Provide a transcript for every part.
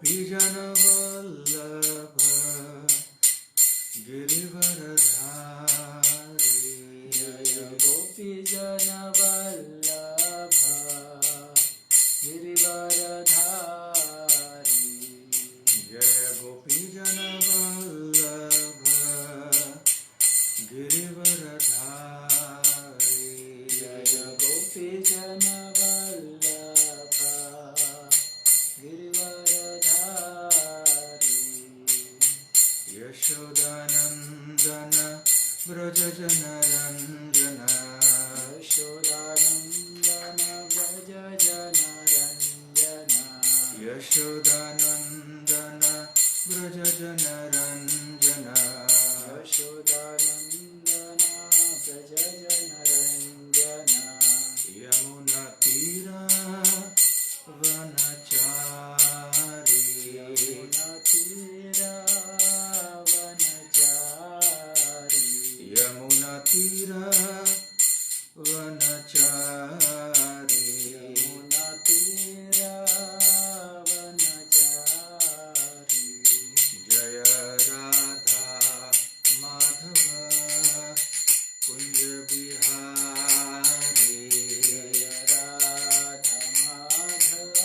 गोपीजनवल्लभ गिरिवरधारी जय गोपीजनवल्लभ गिरिवरधारी जय गोपीजनवल्लभ गिरिवरधारी जय गोपीजनवल्लभ गिरिवरधारी यशोदानन्दन व्रजजनरञ्जन यशोदानन्दन व्रजजनरञ्जन यशोदानन्दन व्रजजनरञ्जन यशोदानन्दन व्रजजनरञ्जन यमुनातीरा वनचारी यमुनातीरा वनचारी यमुनातीरा वनचारी यमुनातीरा वनचारी जय राधा माधव कुंज बिहारी जय राधा माधव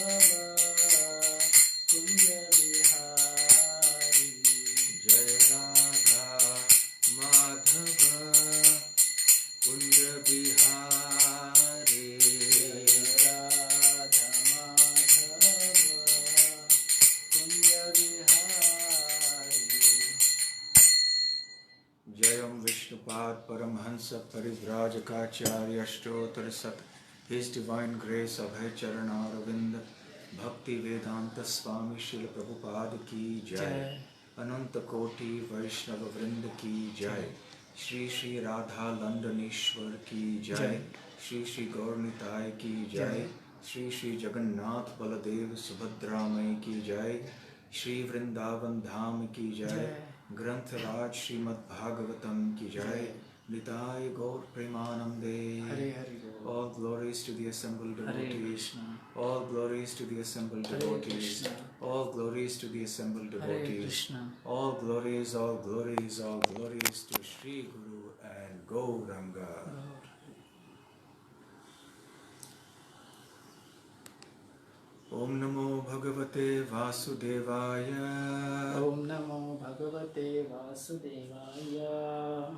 कुंज बिहारी जय राधा माधव कुंज बिहारी जय राधा माधव कुंज बिहारी जयम विष्णुपाद परमहंस परिव्राजकाचार्य अष्टोत्तर सत His Divine Grace Abhay Charanaravind Bhakti Vedanta Swami Srila Prabhupada ki jai Ananta Koti Vaishnava Vrind ki jai Shri Shri Radha Landanishwar ki jai Shri Shri Gaurnitai ki jai Shri Shri Jagannath Baladev Subhadra Mai ki jai Shri Vrindavan Dham ki jai Granth Raj Śrīmad Bhāgavatam ki jai Nitai Gaur Premanande Hare Hare Bol. All glories to the assembled Hare devotees Krishna. All glories to the assembled Hare devotees Krishna. All glories to the assembled Hare devotees Krishna. All glories, all glories, all glories to Shri Guru and Gauranga. Om Namo Bhagavate Vasudevaya Om Namo Bhagavate Vasudevaya.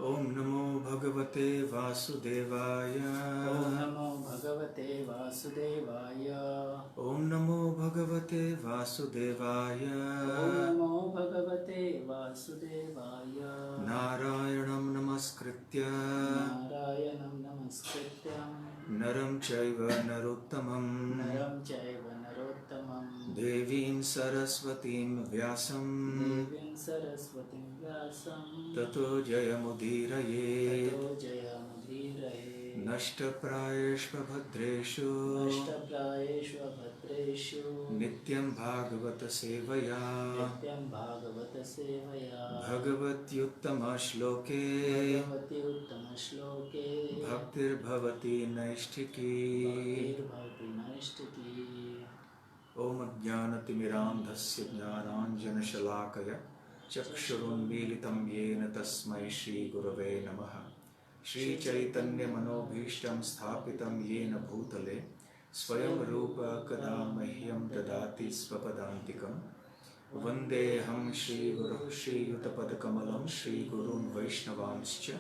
Om Namo Bhagavate Vasudevaya Om Namo Bhagavate Vasudevaya. Om Namo Bhagavate Vasudevaya Om Namo Bhagavate Vasudevaya. Narayanam Namaskritya Narayanam Namaskrityam Naram Chaiva Narottamam Naram Chaiva Narottamam Devim Saraswatim Vyasam Devim Saraswatim Vyasam Tato Jayamudiraye Tato Jayamudiraye Nashtaprayeshva Bhadreshu Nashtaprayeshva Bhadreshu Nityam Bhagavata Sevaya Nityam Bhagavata Sevaya Bhagavatyuttama Shloke Bhagavati Uttama Shloke Bhaktir Bhavati Naishtiki Bhaktir Naishtaki. Om Jnanatimirandhasya Jnananjana Shalakaya Chakshurunmilitam Yena Tasmai Shri Gurave Namaha Shri Chaitanya Manobhishtam Sthapitam Yena Bhutale Swayam Rupa Kada Mahyam Dadati Svapadantikam Vandeham Shri Guru Shri Yutapadakamalam Shri Gurun Vaishnavanscha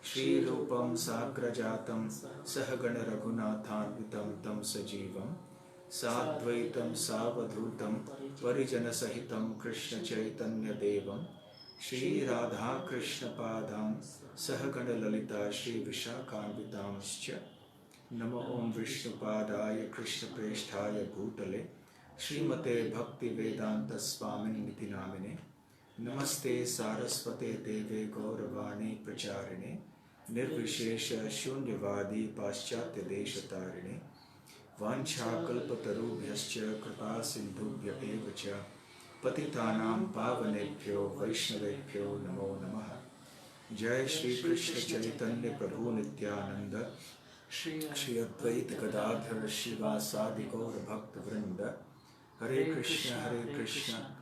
Shri Rupam Sagrajatam Sahagana Raghunathanvitam Tam Sajivam Sadvaitam Savadhutam Varijana Sahitam Krishna Chaitanya Devam Shri Radha Krishna Padam Sahagana Lalita Shri Vishakhanvitamscha Namo Om Vishnu Padaya Krishna Presthaya Bhutale Śrīmate Bhakti Vedanta Swami Niti Namine Namaste Saraswate Deve Gauravani Pracharine Nirvishesha Shunyavadi Paschatya Deshatarine Vanchakalpatarubhyascha Kripa Sindhubhya Evacha Patitanam Pavanebhyo Vaishnavebhyo Namo Namaha Jai Shri Krishna Chaitanya Prabhu Nityananda Shri Advaita Gadadhara Shiva Sadi Gaura Bhakta Vrinda Hare Krishna,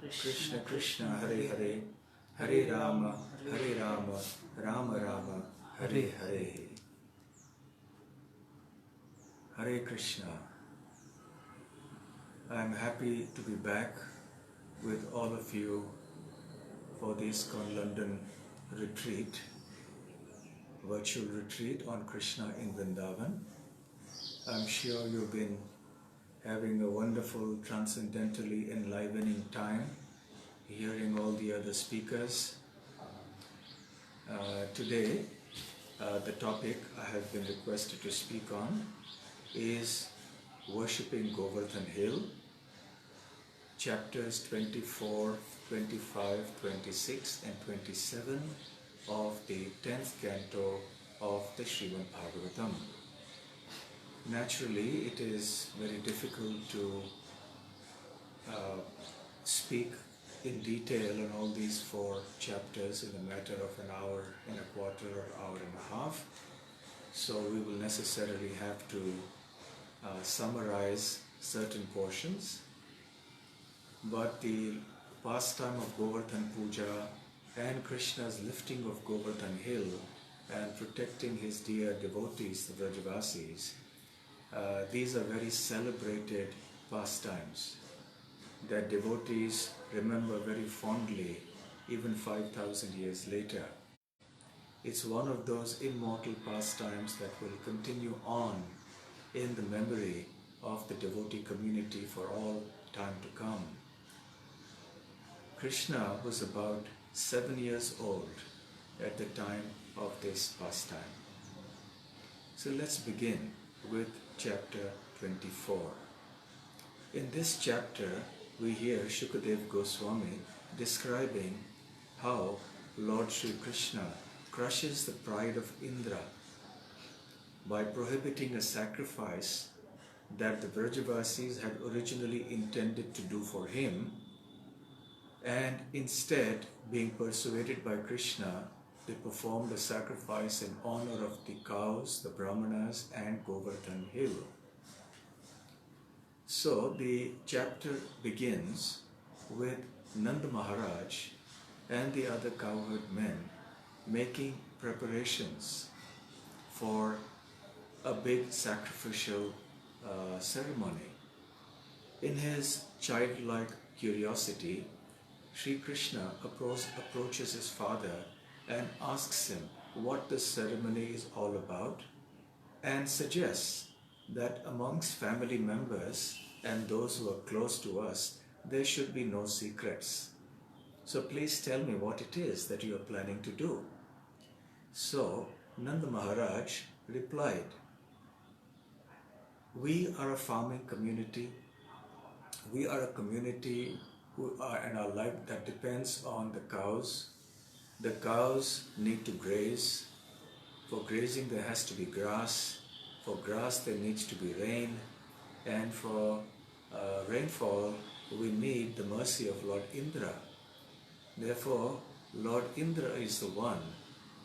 Krishna Krishna, Hare Hare, Hare Rama, Rama Rama, Hare Hare. Hare Krishna. I am happy to be back with all of you for the ISKCON London retreat, virtual retreat on Krishna in Vrindavan. I'm sure you've been having a wonderful, transcendentally enlivening time, hearing all the other speakers. Today, the topic I have been requested to speak on is Worshipping Govardhana Hill, chapters 24, 25, 26 and 27 of the 10th canto of the Śrīmad Bhāgavatam. Naturally, it is very difficult to speak in detail on all these 4 chapters in a matter of an hour and a quarter or hour and a half. So we will necessarily have to summarize certain portions. But the pastime of Govardhana Puja and Krishna's lifting of Govardhana Hill and protecting his dear devotees, the Vrajavasis, these are very celebrated pastimes that devotees remember very fondly even 5,000 years later. It's one of those immortal pastimes that will continue on in the memory of the devotee community for all time to come. Krishna was about 7 years old at the time of this pastime. So let's begin with chapter 24. In this chapter, we hear Shukadeva Goswami describing how Lord Sri Krishna crushes the pride of Indra by prohibiting a sacrifice that the Vrajavasis had originally intended to do for him, and instead, being persuaded by Krishna, they performed a sacrifice in honor of the cows, the Brahmanas and Govardhana Hill. So the chapter begins with Nanda Maharaj and the other cowherd men making preparations for a big sacrificial ceremony. In his childlike curiosity, Sri Krishna approaches his father and asks him what the ceremony is all about, and suggests that amongst family members and those who are close to us, there should be no secrets. So please tell me what it is that you are planning to do. So Nanda Maharaj replied, we are a farming community. We are a community and our life that depends on the cows. The cows need to graze. For grazing there has to be grass. For grass there needs to be rain. And for rainfall we need the mercy of Lord Indra. Therefore, Lord Indra is the one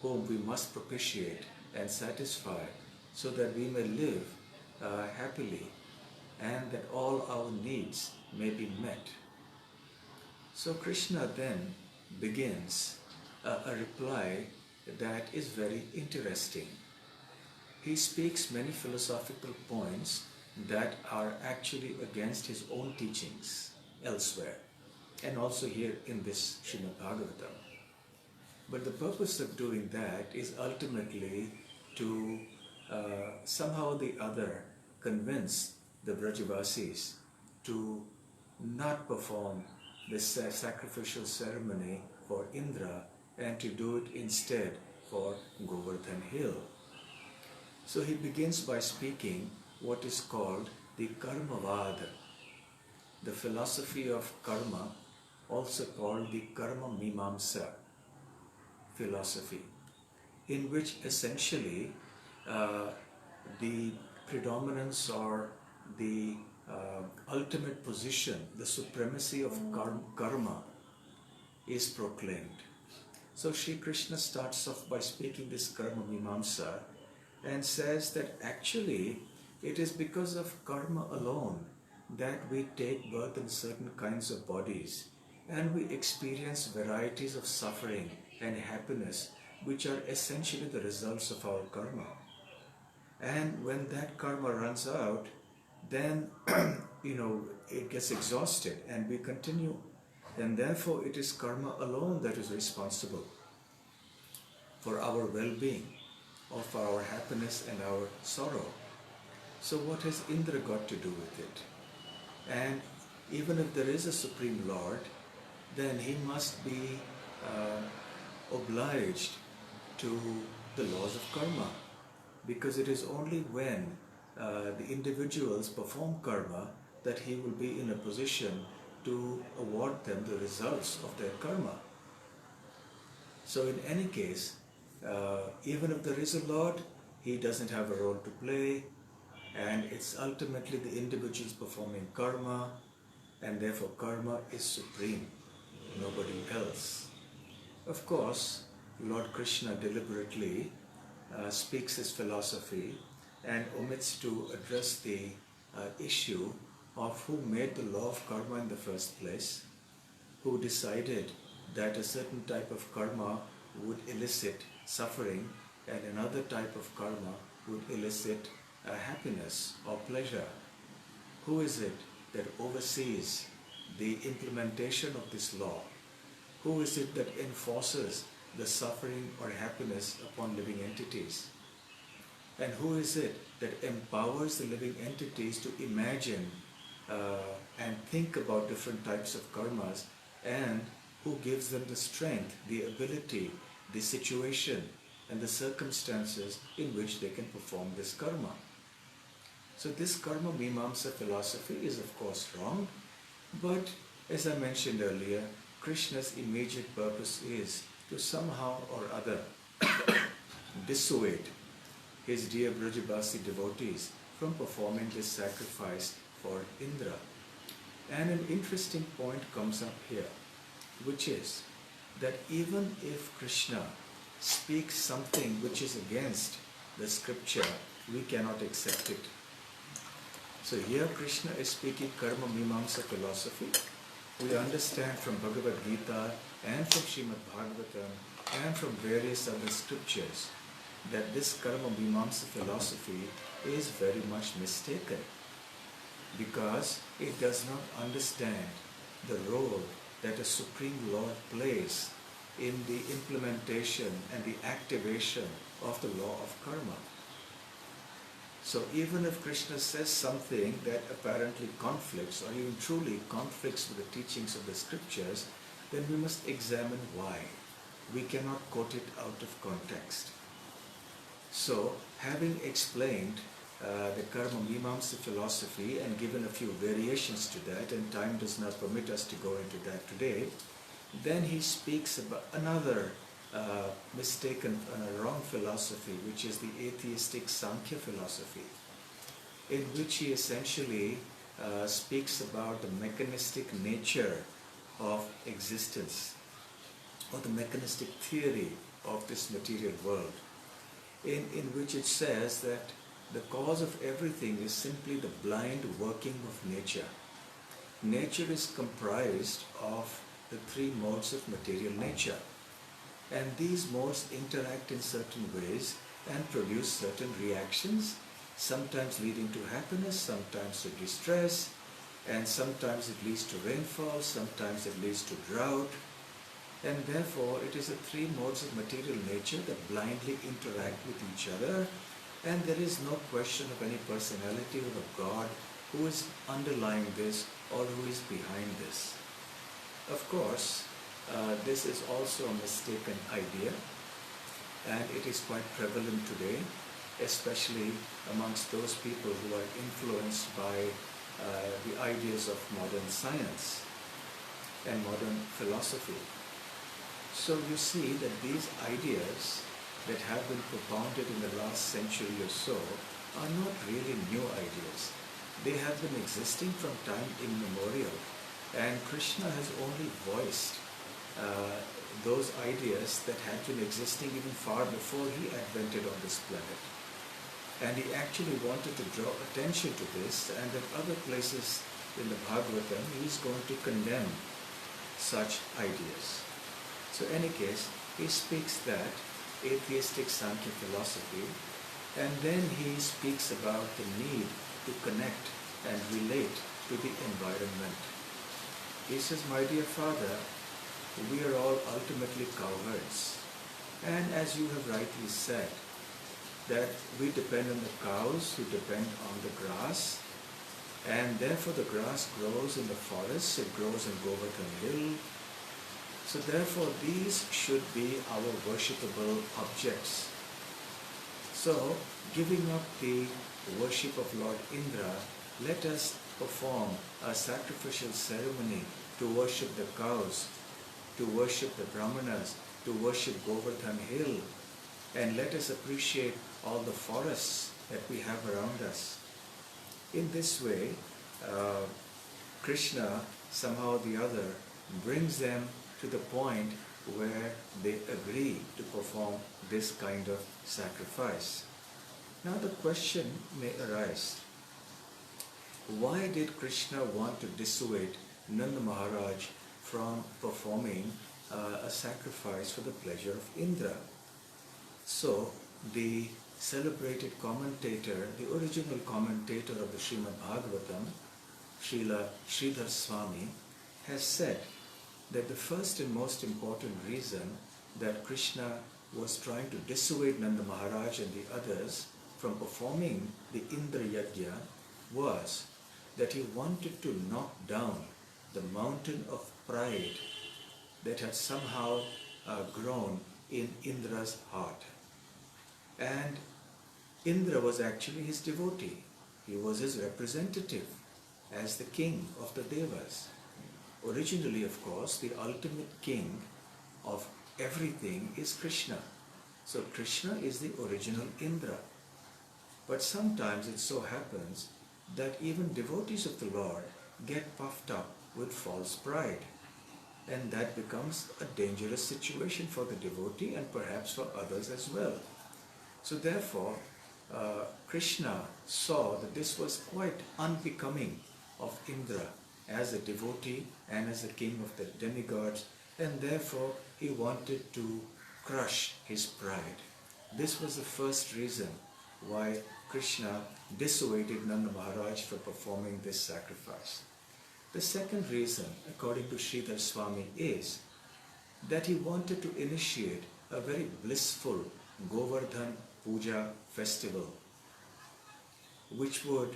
whom we must propitiate and satisfy so that we may live happily and that all our needs may be met. So Krishna then begins a reply that is very interesting. He speaks many philosophical points that are actually against his own teachings elsewhere, and also here in this Śrīmad Bhāgavatam. But the purpose of doing that is ultimately to somehow or the other convince the Vrajavasis to not perform this sacrificial ceremony for Indra and to do it instead for Govardhana Hill. So he begins by speaking what is called the Karmavada, the philosophy of karma, also called the Karma Mimamsa philosophy, in which essentially the predominance or the ultimate position, the supremacy of karma is proclaimed. So Sri Krishna starts off by speaking this Karma Mimamsa and says that actually it is because of karma alone that we take birth in certain kinds of bodies and we experience varieties of suffering and happiness which are essentially the results of our karma. And when that karma runs out, then it gets exhausted and we continue. And therefore it is karma alone that is responsible for our well-being, or for our happiness and our sorrow. So what has Indra got to do with it? And even if there is a Supreme Lord, then he must be obliged to the laws of karma, because it is only when the individuals perform karma that he will be in a position to award them the results of their karma. So in any case, even if there is a Lord, he doesn't have a role to play, and it's ultimately the individuals performing karma, and therefore karma is supreme, nobody else. Of course, Lord Krishna deliberately speaks his philosophy and omits to address the issue of who made the law of karma in the first place, who decided that a certain type of karma would elicit suffering and another type of karma would elicit happiness or pleasure. Who is it that oversees the implementation of this law? Who is it that enforces the suffering or happiness upon living entities? And who is it that empowers the living entities to imagine and think about different types of karmas, and who gives them the strength, the ability, the situation and the circumstances in which they can perform this karma? So this karma mimamsa philosophy is of course wrong, but as I mentioned earlier, Krishna's immediate purpose is to somehow or other dissuade his dear Brajabasi devotees from performing this sacrifice for Indra. And an interesting point comes up here, which is that even if Krishna speaks something which is against the scripture, we cannot accept it. So here Krishna is speaking karma mimamsa philosophy. We understand from Bhagavad Gita and from Śrīmad Bhāgavatam and from various other scriptures that this karma mimamsa philosophy is very much mistaken, because it does not understand the role that a Supreme Lord plays in the implementation and the activation of the law of karma. So even if Krishna says something that apparently conflicts or even truly conflicts with the teachings of the scriptures, then we must examine why. We cannot quote it out of context. So, having explained the karma mimamsa philosophy and given a few variations to that, and time does not permit us to go into that today, then he speaks about another mistaken and a wrong philosophy, which is the atheistic Sankhya philosophy, in which he essentially speaks about the mechanistic nature of existence, or the mechanistic theory of this material world, in which it says that the cause of everything is simply the blind working of nature. Nature is comprised of the three modes of material nature, and these modes interact in certain ways and produce certain reactions, sometimes leading to happiness, sometimes to distress, and sometimes it leads to rainfall, sometimes it leads to drought. And therefore it is the three modes of material nature that blindly interact with each other, and there is no question of any personality or of God who is underlying this or who is behind this. Of course, this is also a mistaken idea, and it is quite prevalent today, especially amongst those people who are influenced by the ideas of modern science and modern philosophy. So you see that these ideas that have been propounded in the last century or so are not really new ideas. They have been existing from time immemorial, and Krishna has only voiced those ideas that had been existing even far before he advented on this planet. And he actually wanted to draw attention to this, and at other places in the Bhagavatam, he is going to condemn such ideas. So in any case, he speaks that atheistic Sankhya philosophy, and then he speaks about the need to connect and relate to the environment. He says, my dear father, we are all ultimately cowherds. And as you have rightly said, that we depend on the cows who depend on the grass, and therefore the grass grows in the forests, it grows in Govardhana hill. So therefore these should be our worshipable objects. So giving up the worship of Lord Indra, let us perform a sacrificial ceremony to worship the cows, to worship the Brahmanas, to worship Govardhana hill, and let us appreciate all the forests that we have around us. In this way, Krishna somehow or the other brings them to the point where they agree to perform this kind of sacrifice. Now the question may arise, why did Krishna want to dissuade Nanda Maharaj from performing a sacrifice for the pleasure of Indra? So the celebrated commentator, the original commentator of the Śrīmad Bhāgavatam, Srila Sridhar Swami, has said that the first and most important reason that Krishna was trying to dissuade Nanda Maharaj and the others from performing the Indra Yajna was that he wanted to knock down the mountain of pride that had somehow grown in Indra's heart. And Indra was actually his devotee. He was his representative as the king of the Devas. Originally, of course, the ultimate king of everything is Krishna. So Krishna is the original Indra. But sometimes it so happens that even devotees of the Lord get puffed up with false pride. And that becomes a dangerous situation for the devotee and perhaps for others as well. So therefore, Krishna saw that this was quite unbecoming of Indra as a devotee and as the king of the demigods, and therefore he wanted to crush his pride. This was the first reason why Krishna dissuaded Nanda Maharaj from performing this sacrifice. The second reason, according to Sridhar Swami, is that he wanted to initiate a very blissful Govardhana Puja festival, which would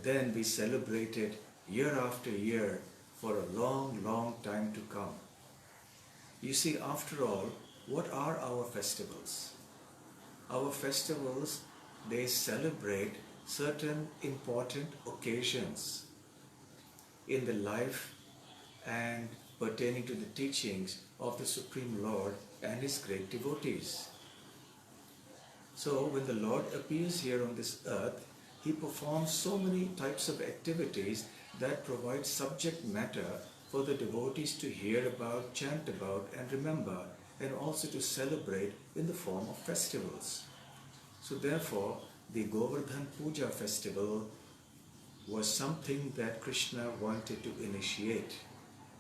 then be celebrated year after year for a long, long time to come. You see, after all, what are our festivals? Our festivals, they celebrate certain important occasions in the life and pertaining to the teachings of the Supreme Lord and His great devotees. So when the Lord appears here on this earth, He performs so many types of activities that provide subject matter for the devotees to hear about, chant about and remember, and also to celebrate in the form of festivals. So therefore, the Govardhana Puja festival was something that Krishna wanted to initiate.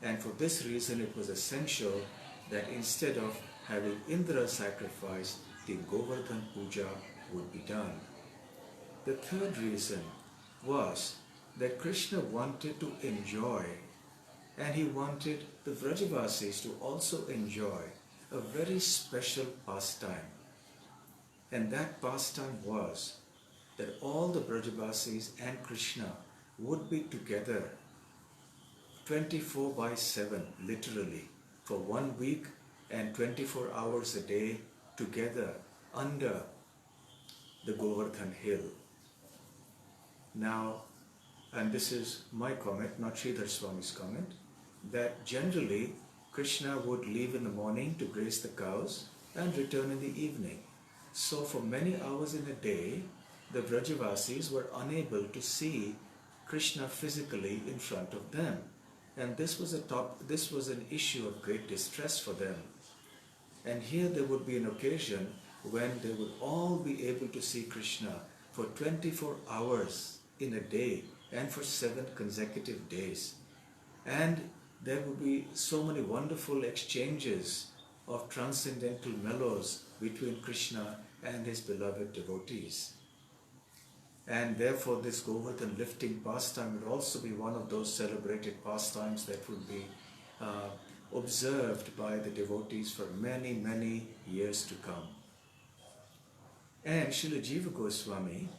And for this reason it was essential that instead of having Indra sacrifice, the Govardhana Puja would be done. The third reason was that Krishna wanted to enjoy, and he wanted the Vrajavasis to also enjoy a very special pastime. And that pastime was that all the Vrajavasis and Krishna would be together 24/7, literally, for 1 week and 24 hours a day together under the Govardhana hill. Now, and this is my comment, not Sridhar Swami's comment, that generally Krishna would leave in the morning to graze the cows and return in the evening. So for many hours in a day, the Vrajavasis were unable to see Krishna physically in front of them. And this was an issue of great distress for them. And here there would be an occasion when they would all be able to see Krishna for 24 hours in a day and for 7 consecutive days. And there will be so many wonderful exchanges of transcendental mellows between Krishna and his beloved devotees. And therefore this Govardhan lifting pastime would also be one of those celebrated pastimes that would be observed by the devotees for many, many years to come. And Srila Jiva Goswami,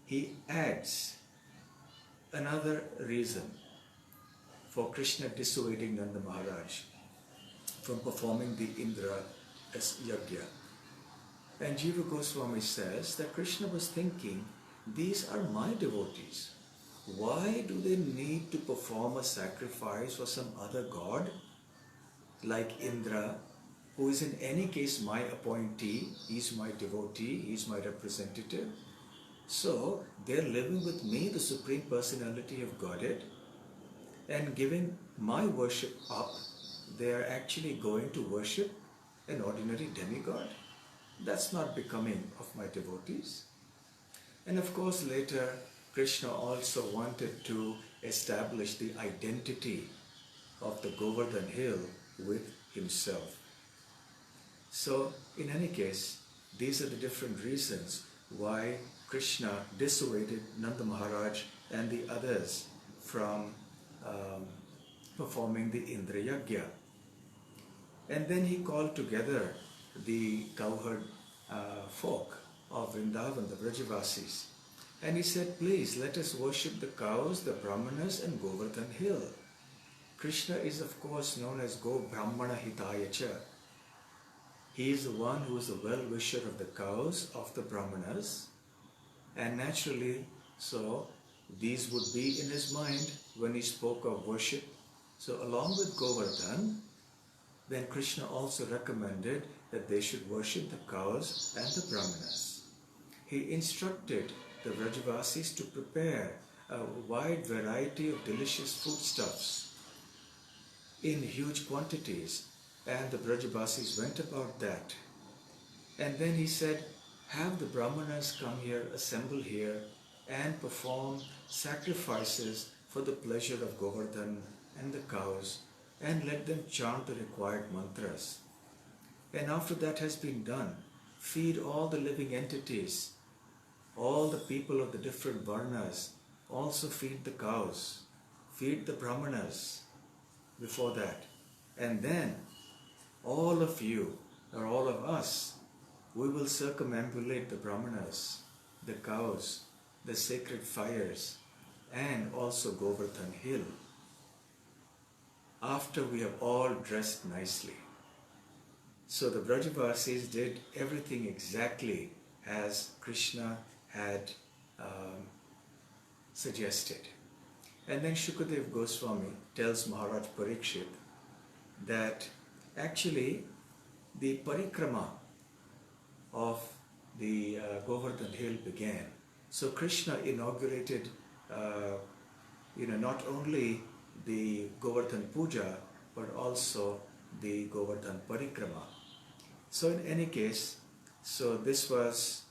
he adds another reason for Krishna dissuading Nanda Maharaj from performing the Indra Yajna. And Jiva Goswami says that Krishna was thinking, these are my devotees. Why do they need to perform a sacrifice for some other god like Indra, who is in any case my appointee, he's my devotee, he's my representative. So they're living with me, the Supreme Personality of Godhead, and giving my worship up, they are actually going to worship an ordinary demigod. That's not becoming of my devotees. And of course later Krishna also wanted to establish the identity of the Govardhan hill with himself. So in any case, these are the different reasons why Krishna dissuaded Nanda Maharaj and the others from performing the Indra Yajna. And then he called together the cowherd folk of Vrindavan, the Vrajavasis. And he said, please let us worship the cows, the Brahmanas and Govardhan hill. Krishna is of course known as Go Brahmana Hitayacha. He is the one who is the well-wisher of the cows, of the Brahmanas. And naturally, so these would be in his mind when he spoke of worship. So along with Govardhan, then Krishna also recommended that they should worship the cows and the Brahmanas. He instructed the Vrajavasis to prepare a wide variety of delicious foodstuffs in huge quantities, and the Vrajavasis went about that. And then he said, have the Brahmanas come here, assemble here, and perform sacrifices for the pleasure of Govardhan and the cows, and let them chant the required mantras. And after that has been done, feed all the living entities, all the people of the different varnas, also feed the cows, feed the Brahmanas before that. And then all of you, or all of us, we will circumambulate the Brahmanas, the cows, the sacred fires, and also Govardhan hill, after we have all dressed nicely. So the Vrajavasis did everything exactly as Krishna had suggested. And then Shukadev Goswami tells Maharaj Parikshit that actually the parikrama of the Govardhan hill began. So Krishna inaugurated not only the Govardhan Puja, but also the Govardhan Parikrama. So in any case, so this was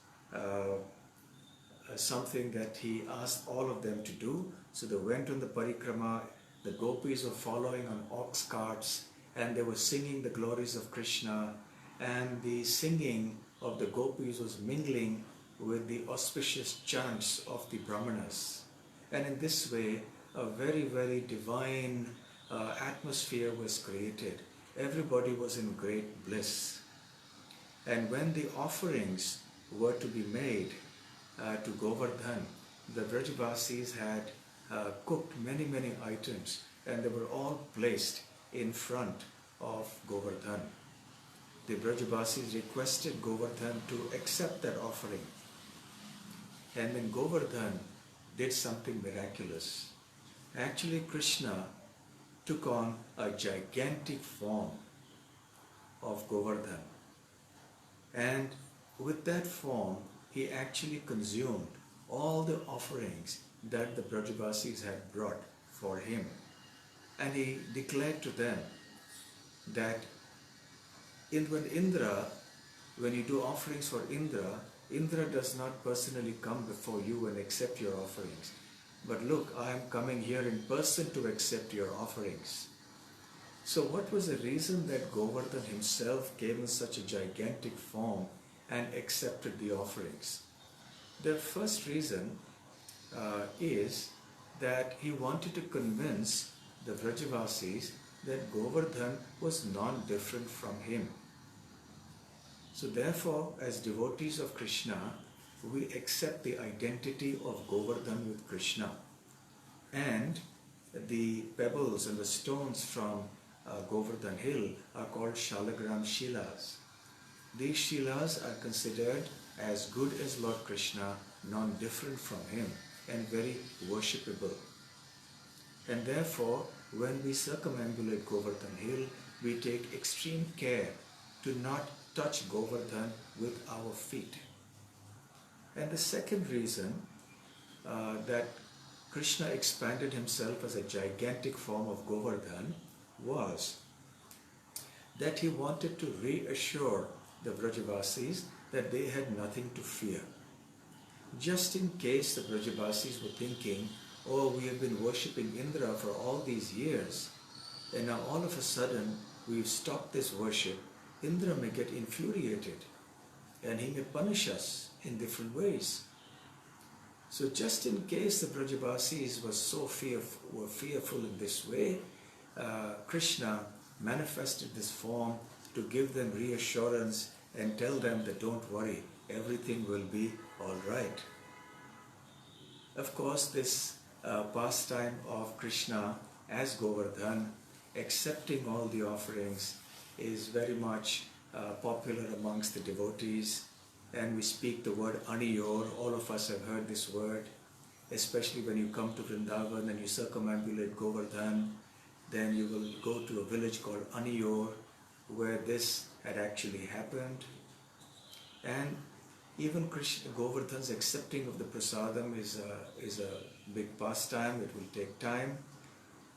something that he asked all of them to do. So they went on the Parikrama, the gopis were following on ox carts, and they were singing the glories of Krishna, and the singing of the gopis was mingling with the auspicious chants of the Brahmanas. And in this way, a very, very divine atmosphere was created. Everybody was in great bliss. And when the offerings were to be made to Govardhan, the Vrajavasis had cooked many, many items, and they were all placed in front of Govardhan. The Vrajavasis requested Govardhan to accept that offering. And then Govardhan did something miraculous. Actually, Krishna took on a gigantic form of Govardhan. And with that form, he actually consumed all the offerings that the Vrajavasis had brought for him. And he declared to them that when you do offerings for Indra, Indra does not personally come before you and accept your offerings. but look, I am coming here in person to accept your offerings. So what was the reason that Govardhana himself came in such a gigantic form and accepted the offerings? The first reason is that he wanted to convince the Vrajavasis that Govardhana was non-different from him. So therefore, as devotees of Krishna, we accept the identity of Govardhana with Krishna. And the pebbles and the stones from Govardhan Hill are called Shalagram Shilas. These Shilas are considered as good as Lord Krishna, non-different from him, and very worshipable. And therefore, when we circumambulate Govardhan Hill, we take extreme care to not touch Govardhan with our feet. And the second reason that Krishna expanded himself as a gigantic form of Govardhan was that he wanted to reassure the Vrajavasis that they had nothing to fear. Just in case the Vrajavasis were thinking, oh, we have been worshipping Indra for all these years, and now all of a sudden we've stopped this worship, Indra may get infuriated and he may punish us in different ways. So just in case the Vrajavasis were fearful in this way, Krishna manifested this form to give them reassurance and tell them that don't worry, everything will be all right. Of course, this pastime of Krishna as Govardhan, accepting all the offerings, is very much popular amongst the devotees. And we speak the word Aniyor. All of us have heard this word, especially when you come to Vrindavan and you circumambulate Govardhan. Then you will go to a village called Aniyor, where this had actually happened. And even Govardhan's accepting of the prasadam is a big pastime. It will take time.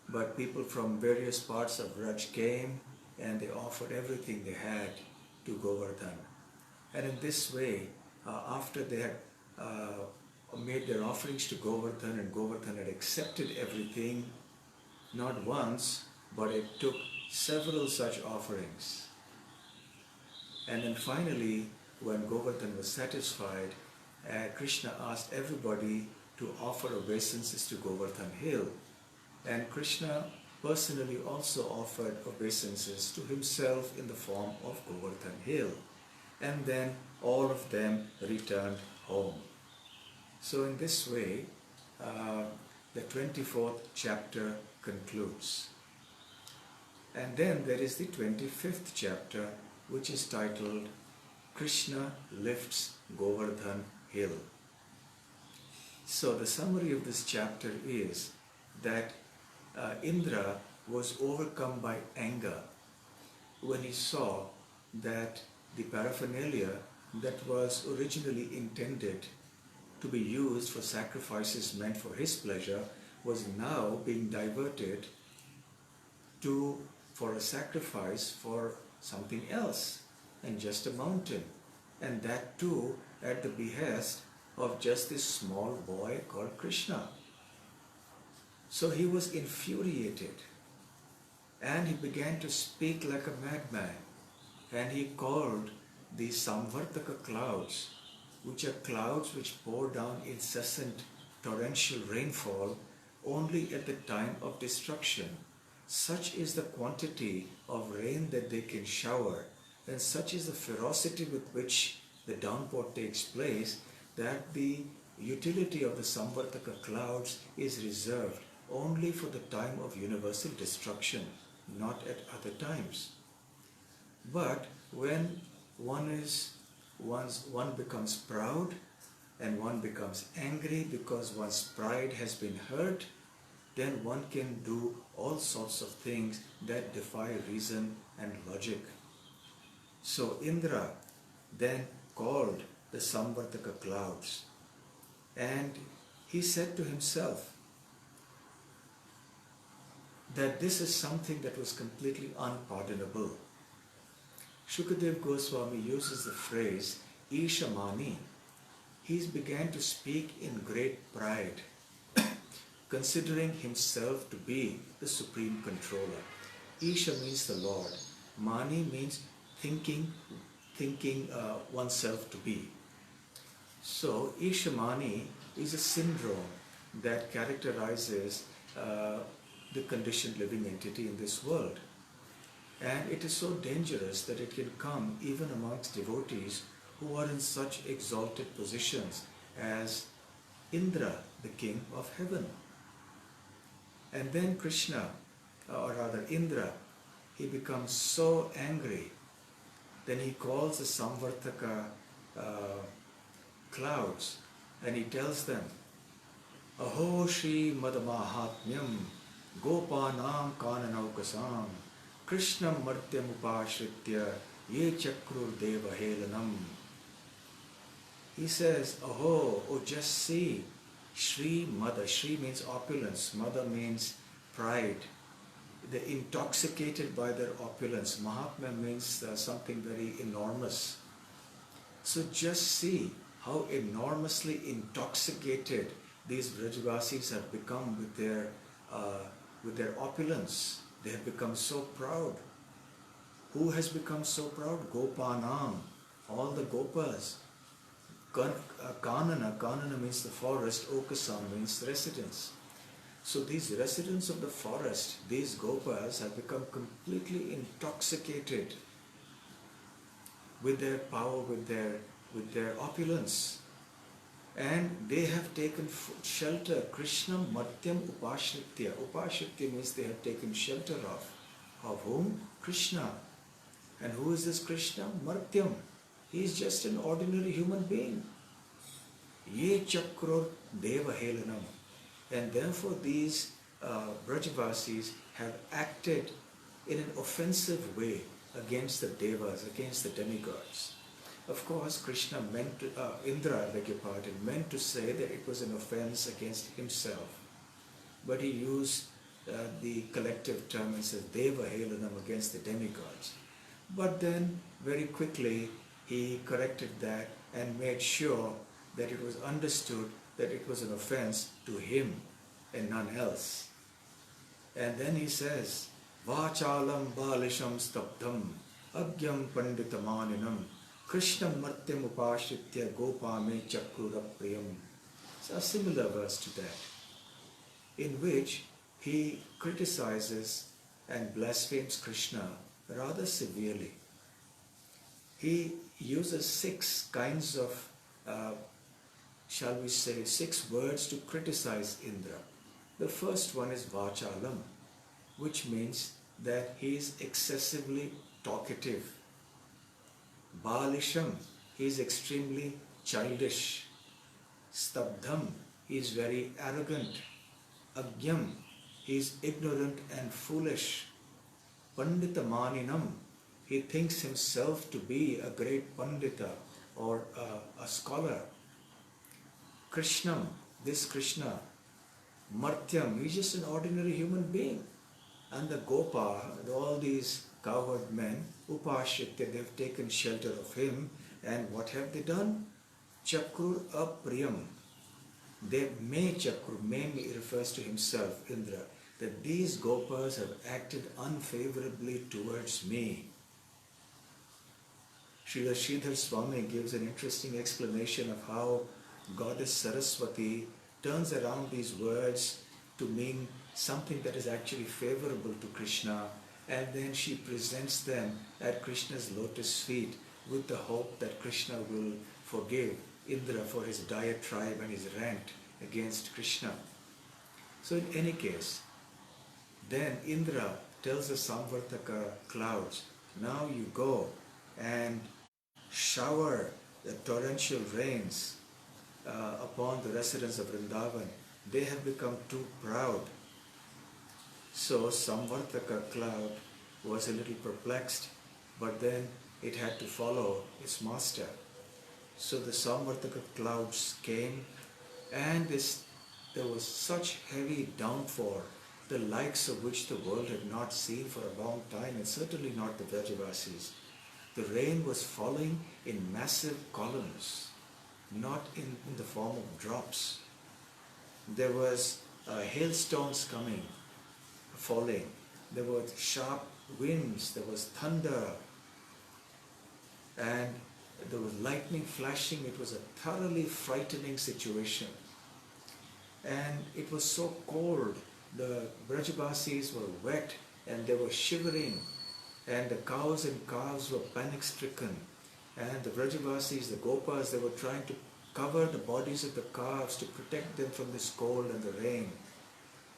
But people from various parts of Raj came and they offered everything they had to Govardhan. And in this way, after they had made their offerings to Govardhan and Govardhan had accepted everything, not once, but it took several such offerings. And then finally, when Govardhan was satisfied, Krishna asked everybody to offer obeisances to Govardhan Hill. And Krishna personally also offered obeisances to himself in the form of Govardhan Hill. And then all of them returned home. So in this way, the 24th chapter concludes. And then there is the 25th chapter, which is titled Krishna Lifts Govardhan Hill. So the summary of this chapter is that Indra was overcome by anger when he saw that the paraphernalia that was originally intended to be used for sacrifices meant for his pleasure was now being diverted for a sacrifice for something else, and just a mountain, and that too at the behest of just this small boy called Krishna. So he was infuriated and he began to speak like a madman, and he called the Samvartaka clouds, which are clouds which pour down incessant torrential rainfall only at the time of destruction. Such is the quantity of rain that they can shower, and such is the ferocity with which the downpour takes place, that the utility of the Samvartaka clouds is reserved only for the time of universal destruction, not at other times. But when one becomes proud and one becomes angry because one's pride has been hurt, then one can do all sorts of things that defy reason and logic. So Indra then called the Samvartaka clouds, and he said to himself that this is something that was completely unpardonable. Shukadev Goswami uses the phrase Ishamani. He began to speak in great pride. considering himself to be the supreme controller. Isha means the Lord. Mani means thinking oneself to be. So Ishamani is a syndrome that characterizes the conditioned living entity in this world. And it is so dangerous that it can come even amongst devotees who are in such exalted positions as Indra, the king of heaven. And then Krishna, or rather Indra, he becomes so angry. Then he calls the Samvartaka clouds and he tells them, Aho Śrīmad Bhāgavatam Gopanam Kananaukasam Krishna Martyam Upashritya Ye Chakrur Deva Helanam. He says, oh, just see, Śrīmad. Śrī means opulence, Mada means pride. They're intoxicated by their opulence. Mahatma means something very enormous. So just see how enormously intoxicated these Vrajavasis have become with their opulence. They have become so proud. Who has become so proud? Gopanam, all the Gopas. Kanana means the forest, Okasam means residents. So these residents of the forest, these Gopas, have become completely intoxicated with their power, with their opulence. And they have taken shelter. Krishna Martyam Upashritya. Upashritya means they have taken shelter of. Of whom? Krishna. And who is this Krishna? Martyam. He is just an ordinary human being. Ye Chakrur Deva Helanam. And therefore these Brajavasis have acted in an offensive way against the Devas, against the demigods. Of course, Krishna meant to, Indra, beg your pardon, meant to say that it was an offense against himself. But he used the collective term and said Deva Helanam, against the demigods. But then very quickly he corrected that and made sure that it was understood that it was an offense to him and none else. And then he says, Vachalam balisham stabdham agyam panditamaninam Krishna Martyam Upashritya Gopame Chakrura Priyam. It's a similar verse to that, in which he criticizes and blasphemes Krishna rather severely. He uses 6 kinds of, shall we say, 6 words to criticize Indra. The first one is Vachalam, which means that he is excessively talkative. Balisham, he is extremely childish. Stabdham, he is very arrogant. Agyam, he is ignorant and foolish. Panditamaninam, he thinks himself to be a great pandita or a scholar. Krishnam, this Krishna, Martyam, he is just an ordinary human being. And the Gopa, all these cowherd men, Upashritya, they have taken shelter of him. And what have they done? Chakrur apriyam. They may Chakrur, may refers to himself, Indra, that these Gopas have acted unfavorably towards me. Srila Śrīdhar Swami gives an interesting explanation of how Goddess Saraswati turns around these words to mean something that is actually favorable to Krishna, and then she presents them at Krishna's lotus feet with the hope that Krishna will forgive Indra for his diatribe and his rant against Krishna. So in any case, then Indra tells the Samvartaka clouds, now you go and shower the torrential rains upon the residents of Vrindavan. They have become too proud. So Samvartaka cloud was a little perplexed, but then it had to follow its master. So the Samvartaka clouds came, and there was such heavy downpour, the likes of which the world had not seen for a long time, and certainly not the Vrajavasis. The rain was falling in massive columns, not in the form of drops. There was hailstones coming, falling. There were sharp winds, there was thunder, and there was lightning flashing. It was a thoroughly frightening situation. And it was so cold. The Brajabasis were wet and they were shivering, and the cows and calves were panic-stricken. And the Brajabasis, the Gopas, they were trying to cover the bodies of the calves to protect them from this cold and the rain.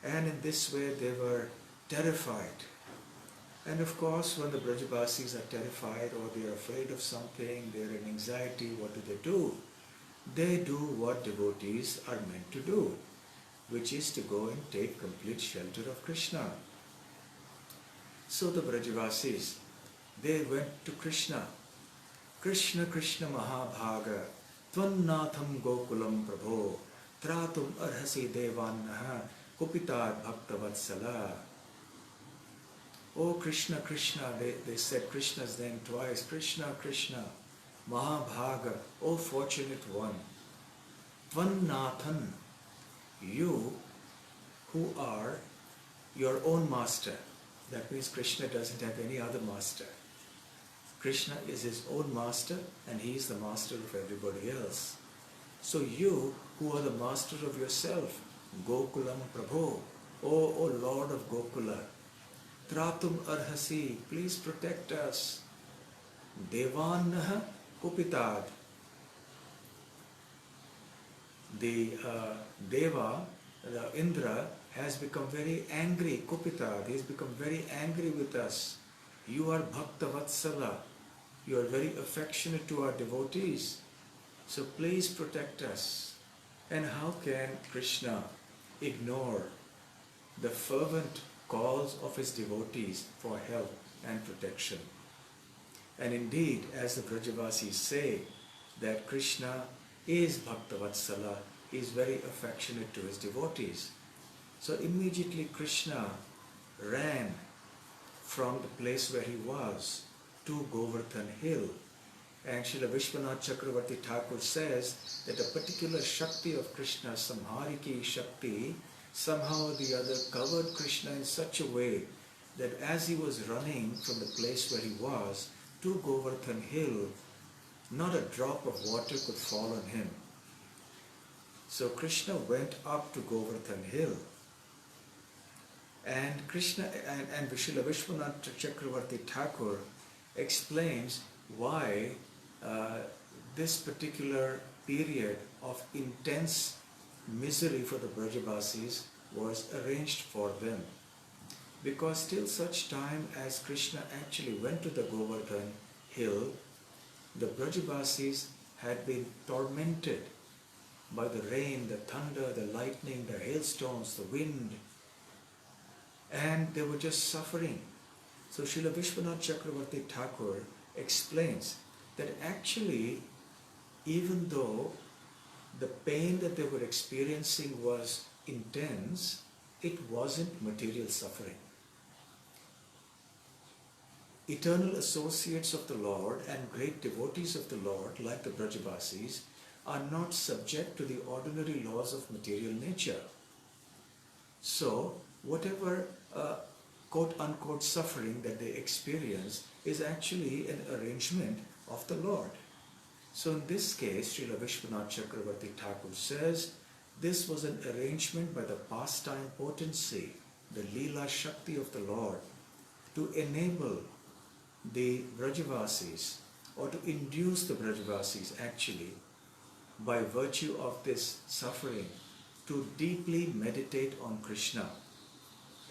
And in this way they were terrified. And of course, when the Brajabasis are terrified or they are afraid of something, they are in anxiety, what do? They do what devotees are meant to do, which is to go and take complete shelter of Krishna. So the Brajavasis, they went to Krishna. Krishna, Krishna Mahabhaga, Tvannatham Gokulam Prabho, Tratum Arhasi Devannaha, Kupitad Bhaktavatsala. Oh Krishna, Krishna, they said Krishna's name twice. Krishna, Krishna, Mahabhaga, oh fortunate one. Tvannathan, you who are your own master. That means Krishna doesn't have any other master. Krishna is his own master and he is the master of everybody else. So you who are the master of yourself, Gokulam Prabho, O Lord of Gokula, Tratum Arhasi, please protect us. Devannaha Kupitad. The Deva, the Indra, has become very angry. Kupitad, he has become very angry with us. You are Bhakta Vatsala. You are very affectionate to our devotees. So please protect us. And how can Krishna ignore the fervent calls of his devotees for help and protection? And indeed, as the Brajavasis say, that Krishna is Bhakta Vatsala, he is very affectionate to his devotees. So immediately Krishna ran from the place where he was to Govardhana hill. And Srila Vishwanath Chakravarti Thakur says that a particular Shakti of Krishna, Samhariki Shakti, somehow or the other covered Krishna in such a way that as he was running from the place where he was to Govardhana hill, not a drop of water could fall on him. So Krishna went up to Govardhana hill. And Krishna and Srila Vishwanath Chakravarti Thakur explains why this particular period of intense misery for the Brajavasis was arranged for them. Because till such time as Krishna actually went to the Govardhana hill, the Brajavasis had been tormented by the rain, the thunder, the lightning, the hailstones, the wind, and they were just suffering. So Srila Vishwanath Chakravarti Thakur explains that actually, even though the pain that they were experiencing was intense, it wasn't material suffering. Eternal associates of the Lord and great devotees of the Lord, like the Brajavasis, are not subject to the ordinary laws of material nature. So, whatever quote-unquote suffering that they experience is actually an arrangement of the Lord. So in this case, Srila Vishwanath Chakravarti Thakur says, this was an arrangement by the pastime potency, the Leela Shakti of the Lord, to enable the Brajavasis, or to induce the Brajavasis actually, by virtue of this suffering, to deeply meditate on Krishna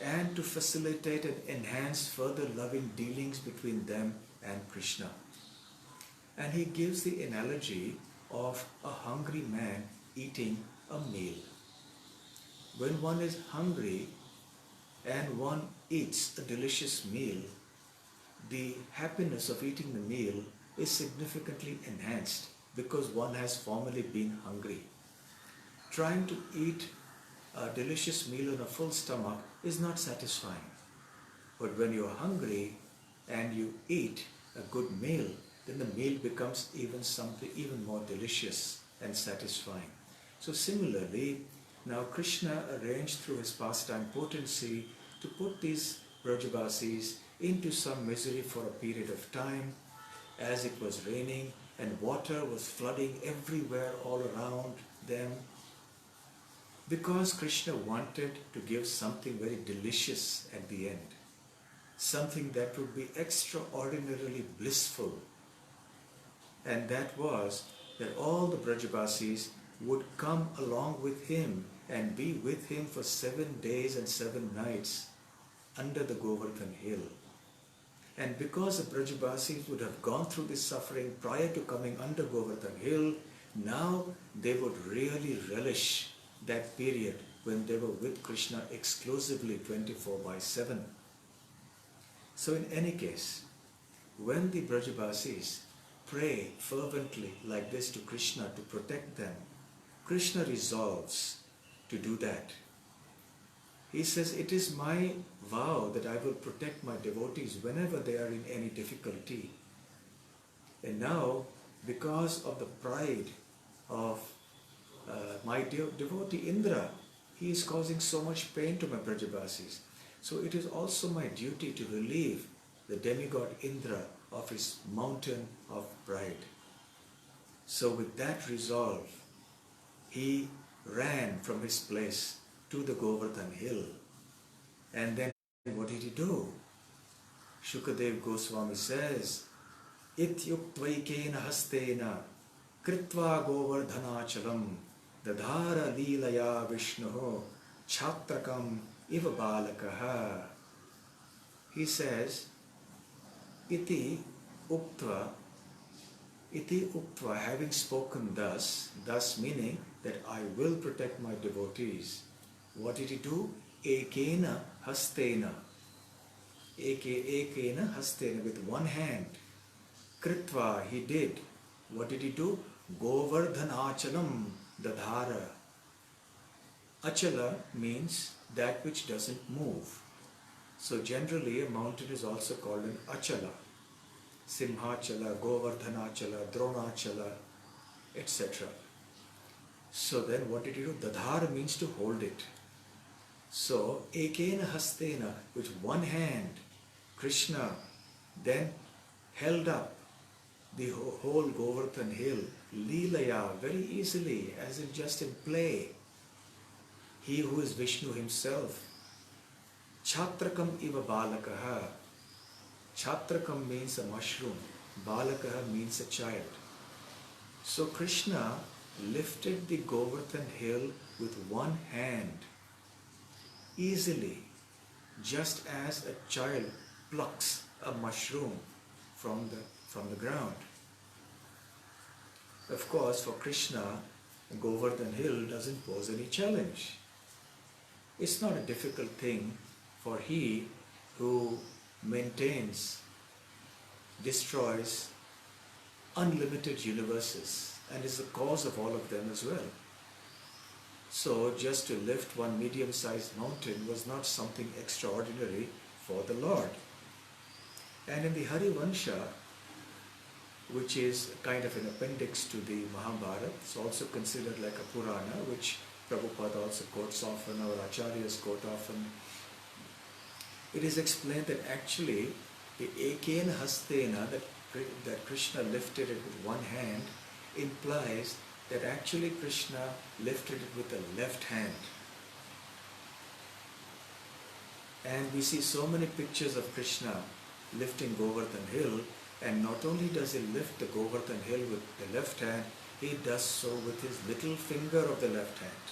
and to facilitate and enhance further loving dealings between them and Krishna. And he gives the analogy of a hungry man eating a meal. When one is hungry and one eats a delicious meal, the happiness of eating the meal is significantly enhanced because one has formerly been hungry. Trying to eat a delicious meal on a full stomach is not satisfying. But when you're hungry and you eat a good meal, then the meal becomes even more delicious and satisfying. So similarly, Now Krishna arranged through his pastime potency to put these Brajavasis into some misery for a period of time, as it was raining and water was flooding everywhere all around them, because Krishna wanted to give something very delicious at the end, something that would be extraordinarily blissful. And that was that all the Brajavasis would come along with him and be with him for 7 days and 7 nights under the Govardhana hill. And because the Brajavasis would have gone through this suffering prior to coming under Govardhana hill, now they would really relish that period when they were with Krishna exclusively 24/7. So in any case, when the Brajavasis pray fervently like this to Krishna to protect them, Krishna resolves to do that. He says, it is my vow that I will protect my devotees whenever they are in any difficulty. And now, because of the pride of my devotee Indra, he is causing so much pain to my Brajavasis. So it is also my duty to relieve the demigod Indra of his mountain of pride. So with that resolve, he ran from his place to the Govardhana hill. And then what did he do? Shukadev Goswami says, Ityuktvaikena hastena kritva govardhanachalam dadhara leelaya vishnuho chatrakam iva balakaha. He says, Iti uktva, having spoken thus meaning that I will protect my devotees. What did he do? Ekena hastena. Ekena hastena, with one hand. Kritva, he did. What did he do? Govardhanachalam dadhara. Achala means that which doesn't move. So generally a mountain is also called an achala. Simhachala, Govardhanachala, Dronachala, etc. So then what did he do? Dadhara means to hold it. So, ekena hastena, with one hand, Krishna then held up the whole Govardhana hill, leelaya, very easily, as in just in play. He who is Vishnu himself. Chatrakam iva balakaha. Chatrakam means a mushroom. Balakaha means a child. So Krishna lifted the Govardhana hill with one hand, easily, just as a child plucks a mushroom from the ground. Of course, for Krishna, Govardhana hill doesn't pose any challenge. It's not a difficult thing for he who maintains, destroys unlimited universes and is the cause of all of them as well. So just to lift one medium-sized mountain was not something extraordinary for the Lord. And in the Harivansha, which is kind of an appendix to the Mahabharata, it's also considered like a Purana, which Prabhupada also quotes often, our Acharyas quote often. It is explained that actually the Ekena Hastena, that Krishna lifted it with one hand, implies that actually Krishna lifted it with the left hand. And we see so many pictures of Krishna lifting Govardhana hill, and not only does he lift the Govardhana hill with the left hand, he does so with his little finger of the left hand.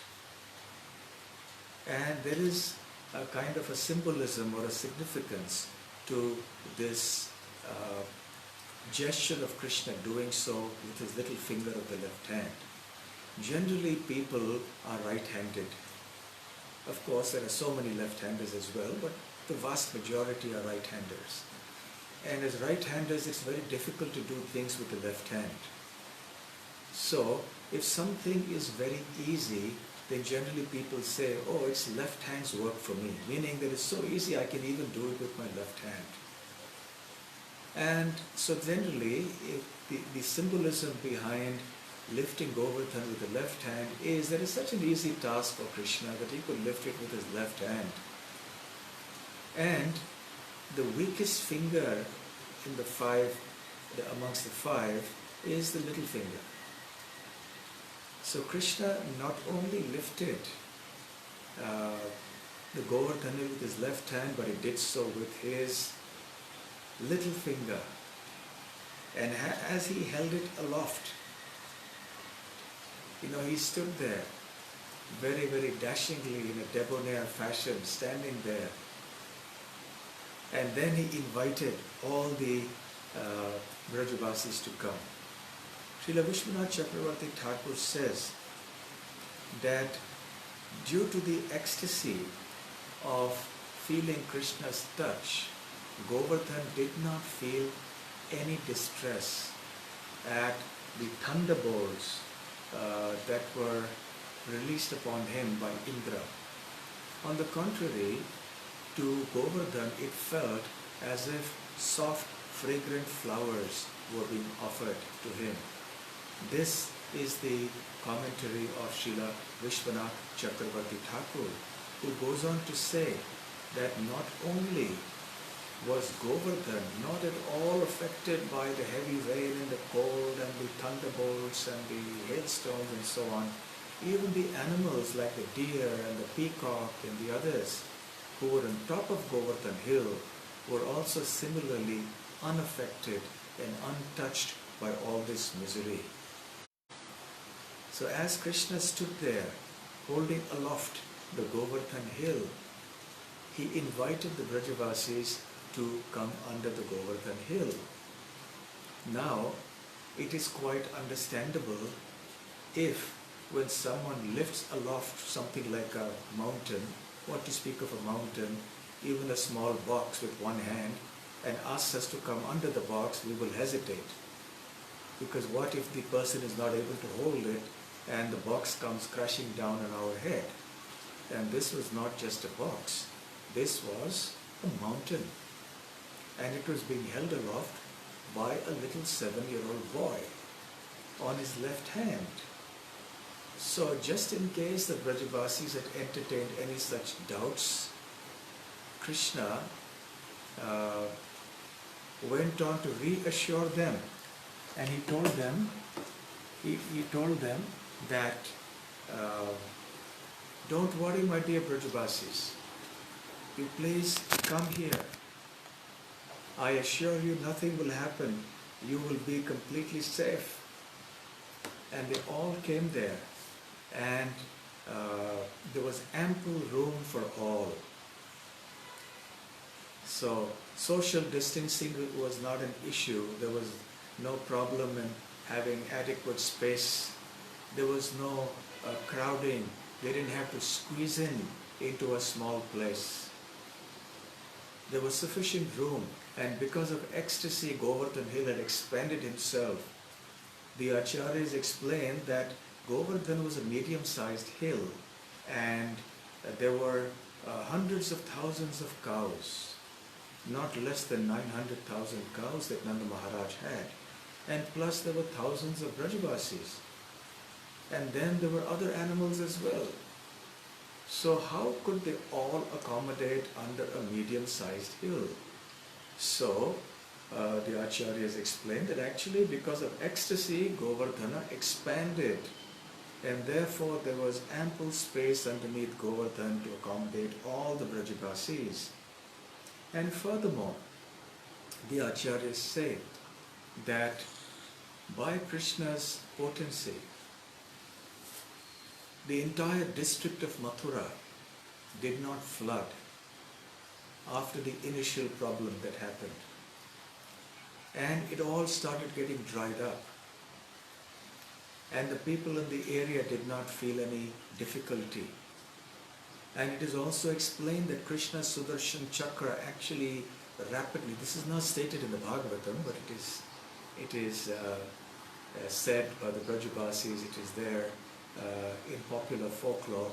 And there is a kind of a symbolism or a significance to this gesture of Krishna doing so with his little finger of the left hand. Generally people are right-handed. Of course there are so many left-handers as well, but the vast majority are right-handers. And as right-handers it's very difficult to do things with the left hand. So if something is very easy, then generally people say, oh, it's left hand's work for me, meaning that it's so easy I can even do it with my left hand. And so generally, the symbolism behind lifting Govardhan with the left hand is that it's such an easy task for Krishna that he could lift it with his left hand. And the weakest finger in the five, amongst the five, is the little finger. So Krishna not only lifted the Govardhana with his left hand, but he did so with his little finger. And as he held it aloft, he stood there very, very dashingly in a debonair fashion, standing there. And then he invited all the Brajavasis to come. Srila Vishwanath Chakravarti Thakur says that due to the ecstasy of feeling Krishna's touch, Govardhan did not feel any distress at the thunderbolts that were released upon him by Indra. On the contrary, to Govardhan it felt as if soft, fragrant flowers were being offered to him. This is the commentary of Srila Vishwanath Chakravarti Thakur, who goes on to say that not only was Govardhan not at all affected by the heavy rain and the cold and the thunderbolts and the hailstones and so on, even the animals like the deer and the peacock and the others who were on top of Govardhan hill were also similarly unaffected and untouched by all this misery. So as Krishna stood there holding aloft the Govardhan hill, he invited the Brajavasis to come under the Govardhan hill. Now, it is quite understandable if when someone lifts aloft something like a mountain, what to speak of a mountain, even a small box with one hand, and asks us to come under the box, we will hesitate. Because what if the person is not able to hold it and the box comes crashing down on our head? And this was not just a box, this was a mountain. And it was being held aloft by a little 7-year-old boy on his left hand. So just in case the Brajavasis had entertained any such doubts, Krishna went on to reassure them, and he told them that don't worry, my dear Brajavasis, you please come here. I assure you nothing will happen. You will be completely safe. And they all came there, and there was ample room for all. So social distancing was not an issue. There was no problem in having adequate space. There was no crowding. They didn't have to squeeze into a small place. There was sufficient room, and because of ecstasy, Govardhan hill had expanded himself. The Acharyas explained that Govardhan was a medium-sized hill, and there were hundreds of thousands of cows, not less than 900,000 cows that Nanda Maharaj had, and plus there were thousands of Brajavasis, and then there were other animals as well. So how could they all accommodate under a medium-sized hill? So the Acharyas explained that actually because of ecstasy, Govardhana expanded, and therefore there was ample space underneath Govardhan to accommodate all the Brajavasis. And furthermore, the Acharyas say that by Krishna's potency, the entire district of Mathura did not flood after the initial problem that happened. And it all started getting dried up. And the people in the area did not feel any difficulty. And it is also explained that Krishna's Sudarshan Chakra actually rapidly, this is not stated in the Bhagavatam, but it is said by the Brajavasis, it is there in popular folklore,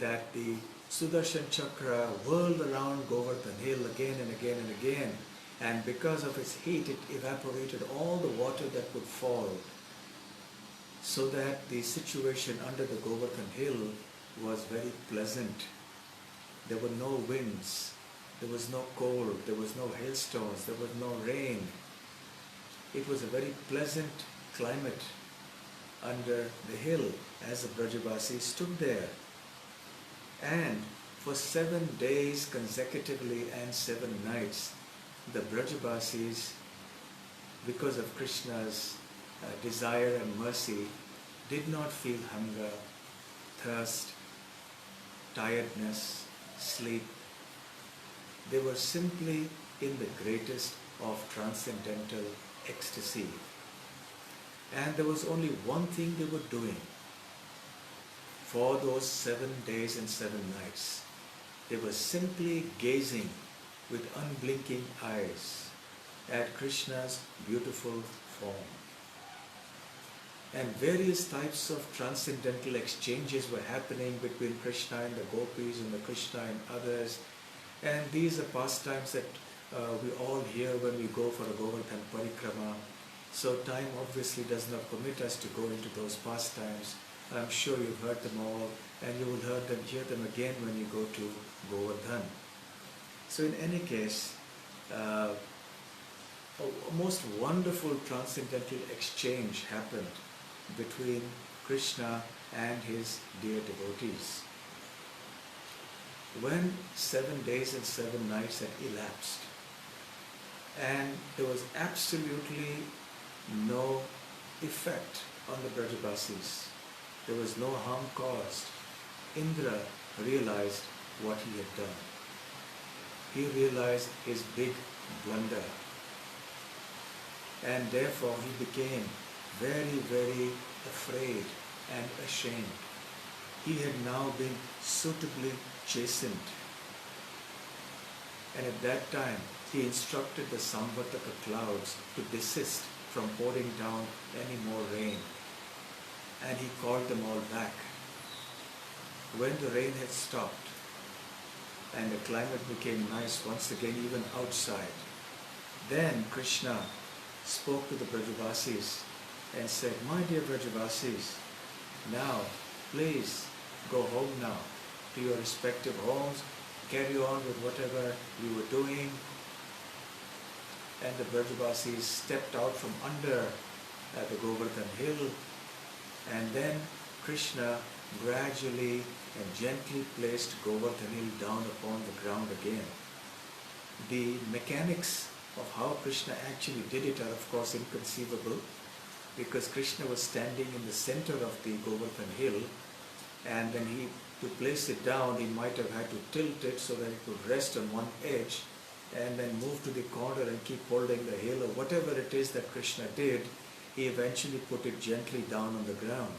that the Sudarshan Chakra whirled around Govardhan hill again and again and again, and because of its heat it evaporated all the water that would fall. so that the situation under the Govardhan hill was very pleasant. There were no winds, there was no cold, there was no hailstones, there was no rain. It was a very pleasant climate under the hill as the Brajavasis stood there. And for 7 days consecutively and 7 nights, the Brajavasis, because of Krishna's desire and mercy, did not feel hunger, thirst, tiredness, sleep. They were simply in the greatest of transcendental ecstasy. And there was only one thing they were doing for those 7 days and 7 nights. They were simply gazing with unblinking eyes at Krishna's beautiful form. And various types of transcendental exchanges were happening between Krishna and the gopis and the Krishna and others. And these are pastimes that we all hear when we go for a Govardhan parikrama. So time obviously does not permit us to go into those pastimes. I'm sure you've heard them all, and you will hear them again when you go to Govardhan. So in any case, a most wonderful transcendental exchange happened between Krishna and his dear devotees. When 7 days and 7 nights had elapsed, and there was absolutely no effect on the Brajavasis, there was no harm caused, Indra realized what he had done. He realized his big blunder, and therefore he became very, very afraid and ashamed. He had now been suitably chastened. And at that time, he instructed the Samvartaka clouds to desist from pouring down any more rain. And he called them all back. When the rain had stopped and the climate became nice once again, even outside, then Krishna spoke to the Brajavasis and said, "My dear Brajavasis, now please go home now to your respective homes, carry on with whatever you were doing." And the Brajavasis stepped out from under the Govardhan hill, and then Krishna gradually and gently placed Govardhan hill down upon the ground again. The mechanics of how Krishna actually did it are of course inconceivable, because Krishna was standing in the center of the Govardhan hill, and then to place it down, he might have had to tilt it so that it could rest on one edge and then move to the corner and keep holding the hill, or whatever it is that Krishna did, he eventually put it gently down on the ground.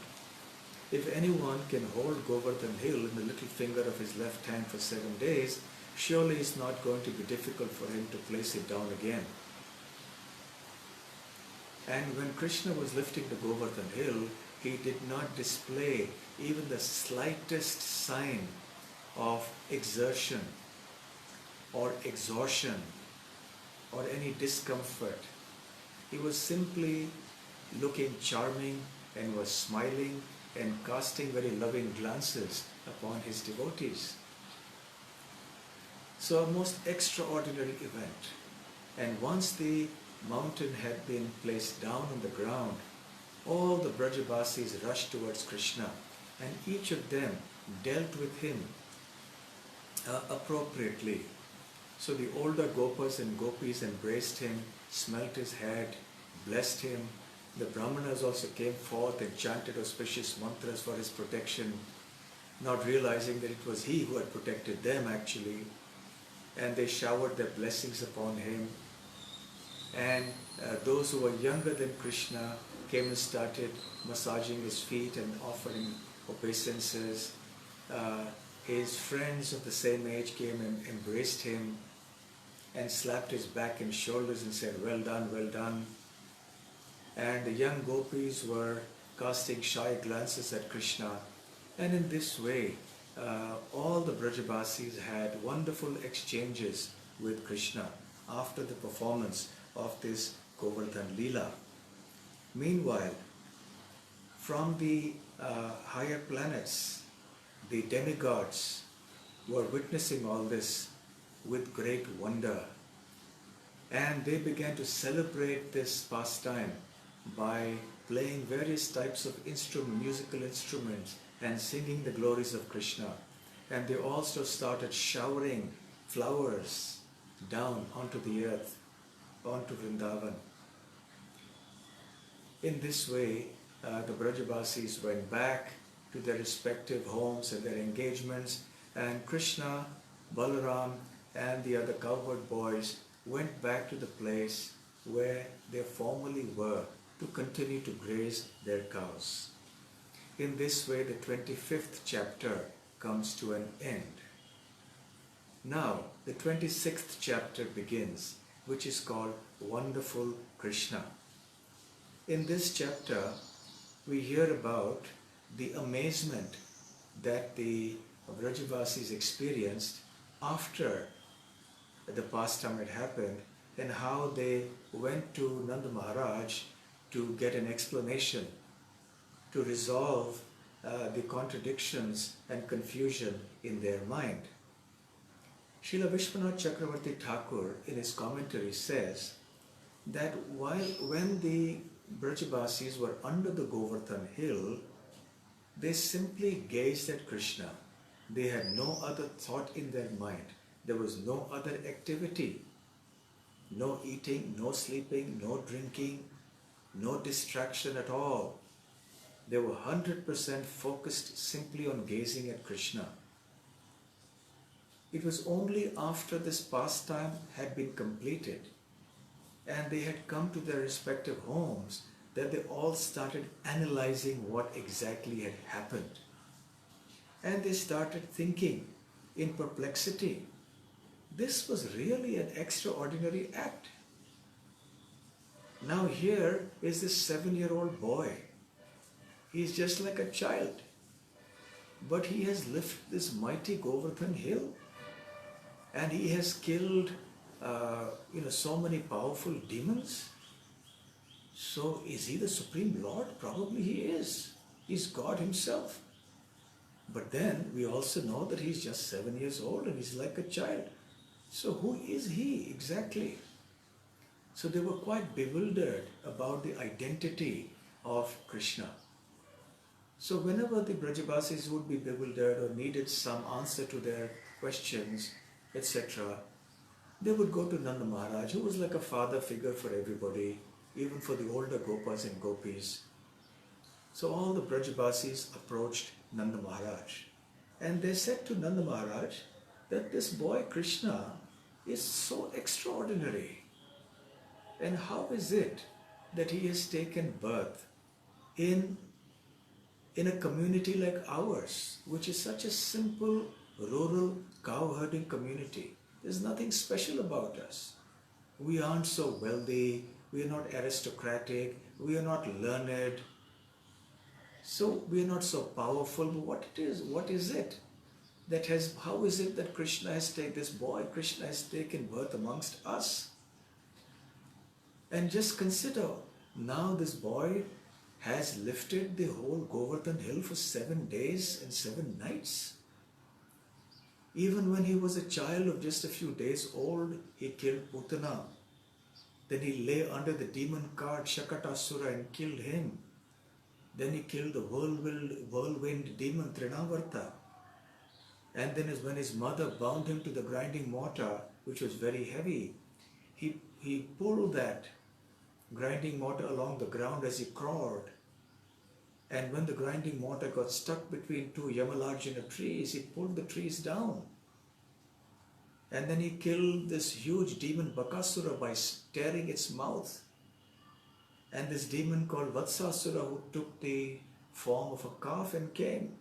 If anyone can hold Govardhan hill in the little finger of his left hand for 7 days, surely it's not going to be difficult for him to place it down again. And when Krishna was lifting the Govardhan hill, he did not display even the slightest sign of exertion or exhaustion or any discomfort. He was simply looking charming and was smiling and casting very loving glances upon his devotees. So a most extraordinary event. And once the mountain had been placed down on the ground, all the Brajavasis rushed towards Krishna, and each of them dealt with him appropriately. So the older Gopas and Gopis embraced him, smelt his head, blessed him. The Brahmanas also came forth and chanted auspicious mantras for his protection, not realizing that it was he who had protected them actually. And they showered their blessings upon him. And those who were younger than Krishna came and started massaging his feet and offering obeisances. His friends of the same age came and embraced him and slapped his back and shoulders and said, "Well done, well done." And the young gopis were casting shy glances at Krishna. And in this way, all the Brajavasis had wonderful exchanges with Krishna after the performance of this Govardhan Leela. Meanwhile, from the higher planets, the demigods, were witnessing all this with great wonder. And they began to celebrate this pastime by playing various types of musical instruments and singing the glories of Krishna. And they also started showering flowers down onto the earth, onto Vrindavan. In this way, the Brajavasis went back to their respective homes and their engagements, and Krishna, Balaram, and the other cowherd boys went back to the place where they formerly were to continue to graze their cows. In this way, the 25th chapter comes to an end. Now, the 26th chapter begins, which is called Wonderful Krishna. In this chapter, we hear about the amazement that the Brajavasis experienced after the pastime had happened, and how they went to Nanda Maharaj to get an explanation, to resolve the contradictions and confusion in their mind. Srila Vishwanath Chakravarti Thakur in his commentary says that when the Brajavasis were under the Govardhana hill, they simply gazed at Krishna. They had no other thought in their mind. There was no other activity. No eating, no sleeping, no drinking, no distraction at all. They were 100% focused simply on gazing at Krishna. It was only after this pastime had been completed and they had come to their respective homes that they all started analyzing what exactly had happened. And they started thinking in perplexity, this was really an extraordinary act. Now here is this 7-year-old boy. He's just like a child. But he has lifted this mighty Govardhana hill. And he has killed so many powerful demons. So is he the Supreme Lord? Probably he is. He's God himself. But then we also know that he's just 7 years old and he's like a child. So who is he exactly? So they were quite bewildered about the identity of Krishna. So whenever the Brajavasis would be bewildered or needed some answer to their questions, etc., they would go to Nanda Maharaj, who was like a father figure for everybody, even for the older Gopas and Gopis. So all the Brajavasis approached Nanda Maharaj, and they said to Nanda Maharaj that this boy Krishna is so extraordinary. And how is it that he has taken birth in a community like ours, which is such a simple rural cow herding community? There's nothing special about us. We aren't so wealthy, we are not aristocratic, we are not learned, so we are not so powerful. But what is it that how is it that Krishna has taken this boy, Krishna has taken birth amongst us? And just consider, now this boy has lifted the whole Govardhana hill for 7 days and 7 nights. Even when he was a child of just a few days old, he killed Putana. Then he lay under the demon cart Shakatasura and killed him. Then he killed the whirlwind demon Trinavarta. And then when his mother bound him to the grinding mortar, which was very heavy, he pulled that grinding mortar along the ground as he crawled. And when the grinding mortar got stuck between 2 Yamalarjuna trees, he pulled the trees down. And then he killed this huge demon Bakasura by tearing its mouth. And this demon called Vatsasura, who took the form of a calf and came.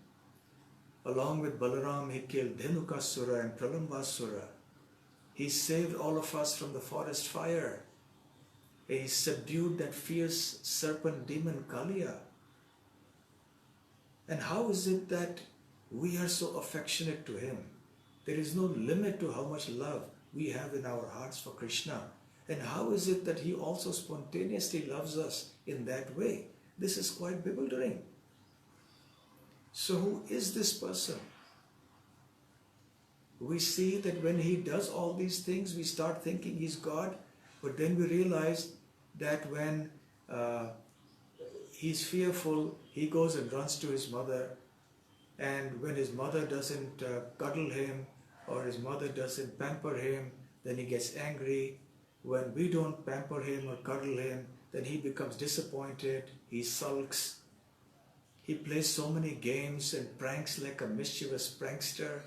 Along with Balaram, he killed Dhenukasura and Pralambasura. He saved all of us from the forest fire. He subdued that fierce serpent demon Kaliya. And how is it that we are so affectionate to him? There is no limit to how much love we have in our hearts for Krishna. And how is it that he also spontaneously loves us in that way? This is quite bewildering. So who is this person? We see that when he does all these things, we start thinking he's God, but then we realize that when he's fearful, he goes and runs to his mother, and when his mother doesn't cuddle him or his mother doesn't pamper him, then he gets angry. When we don't pamper him or cuddle him, then he becomes disappointed, he sulks. He plays so many games and pranks like a mischievous prankster.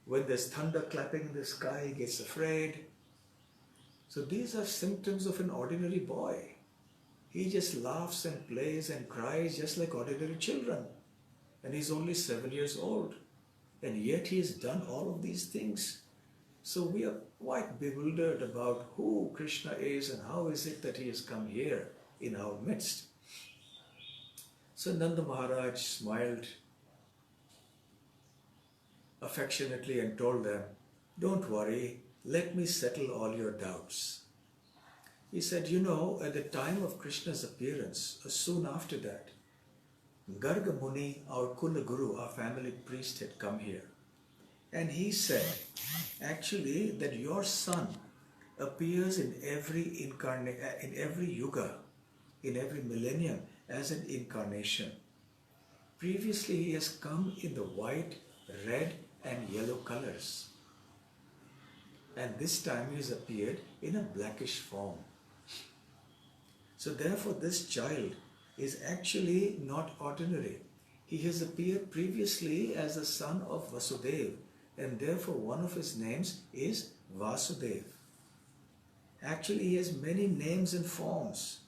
When there's thunder clapping in the sky, he gets afraid. So these are symptoms of an ordinary boy. He just laughs and plays and cries just like ordinary children. And he's only 7 years old. And yet he has done all of these things. So we are quite bewildered about who Krishna is and how is it that he has come here in our midst. So Nanda Maharaj smiled affectionately and told them, "Don't worry, let me settle all your doubts." He said, you know, at the time of Krishna's appearance, or soon after that, Garga Muni, our Kula Guru, our family priest, had come here. And he said, actually, that your son appears in every yuga, in every millennium, as an incarnation. Previously, he has come in the white, red, and yellow colors. And this time he has appeared in a blackish form. So therefore, this child is actually not ordinary. He has appeared previously as the son of Vasudeva, and therefore one of his names is Vasudeva. Actually, he has many names and forms.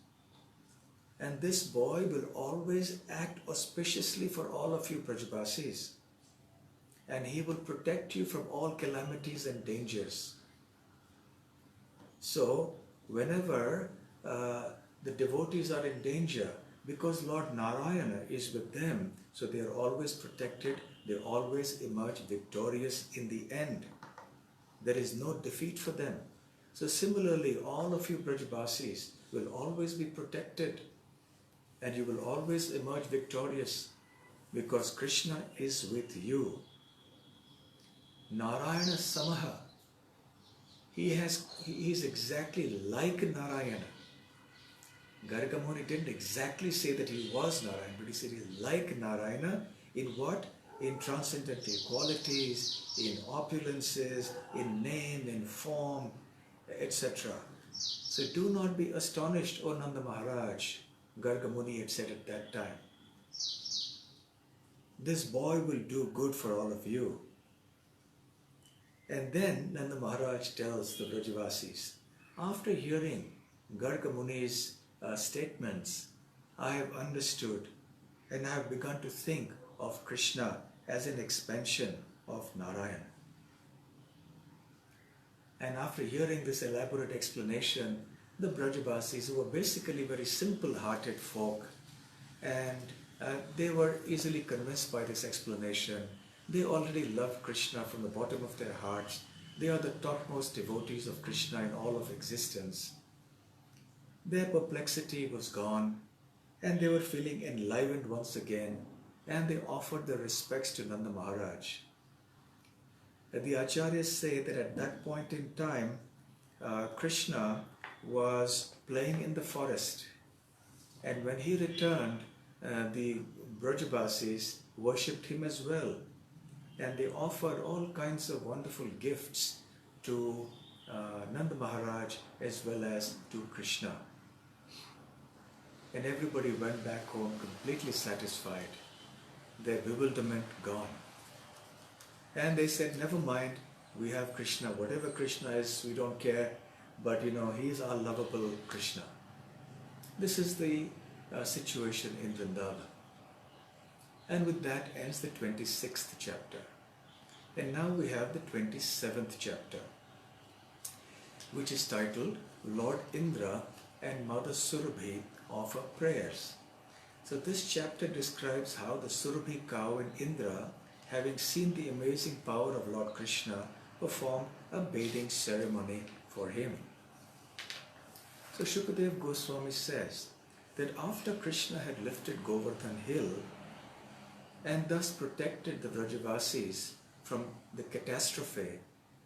And this boy will always act auspiciously for all of you Brajavasis. And he will protect you from all calamities and dangers. So, whenever the devotees are in danger, because Lord Narayana is with them, so they are always protected, they always emerge victorious in the end. There is no defeat for them. So similarly, all of you Brajavasis will always be protected and you will always emerge victorious because Krishna is with you. Narayana Samaha. He is exactly like Narayana. Garga Muni didn't exactly say that he was Narayana, but he said he is like Narayana in what? In transcendental qualities, in opulences, in name, in form, etc. So do not be astonished, O Nanda Maharaj, Garga Muni had said at that time. This boy will do good for all of you. And then Nanda Maharaj tells the Brajavasis, after hearing Garga Muni's statements, I have understood and I have begun to think of Krishna as an expansion of Narayana. And after hearing this elaborate explanation, the Brajavasis, who were basically very simple-hearted folk, and they were easily convinced by this explanation. They already loved Krishna from the bottom of their hearts. They are the topmost devotees of Krishna in all of existence. Their perplexity was gone, and they were feeling enlivened once again, and they offered their respects to Nanda Maharaj. The Acharyas say that at that point in time, Krishna was playing in the forest, and when he returned, the Brajavasis worshipped him as well, and they offered all kinds of wonderful gifts to Nanda Maharaj as well as to Krishna. And everybody went back home completely satisfied, their bewilderment gone. And they said, never mind, we have Krishna, whatever Krishna is, we don't care, but he is our lovable Krishna. This is the situation in Vrindavan. And with that ends the 26th chapter. And now we have the 27th chapter, which is titled Lord Indra and Mother Surabhi offer prayers. So this chapter describes how the Surabhi cow and Indra, having seen the amazing power of Lord Krishna, performed a bathing ceremony for him. So Shukadeva Goswami says that after Krishna had lifted Govardhana hill and thus protected the Vrajavasis from the catastrophe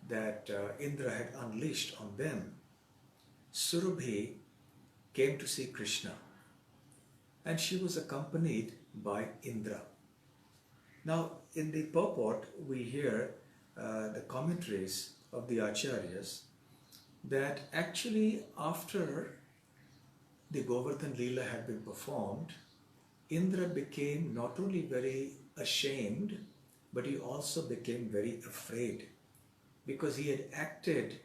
that Indra had unleashed on them, Surabhi came to see Krishna, and she was accompanied by Indra. Now, in the purport, we hear the commentaries of the Acharyas that actually after the Govardhana Leela had been performed, Indra became not only very ashamed, but he also became very afraid, because he had acted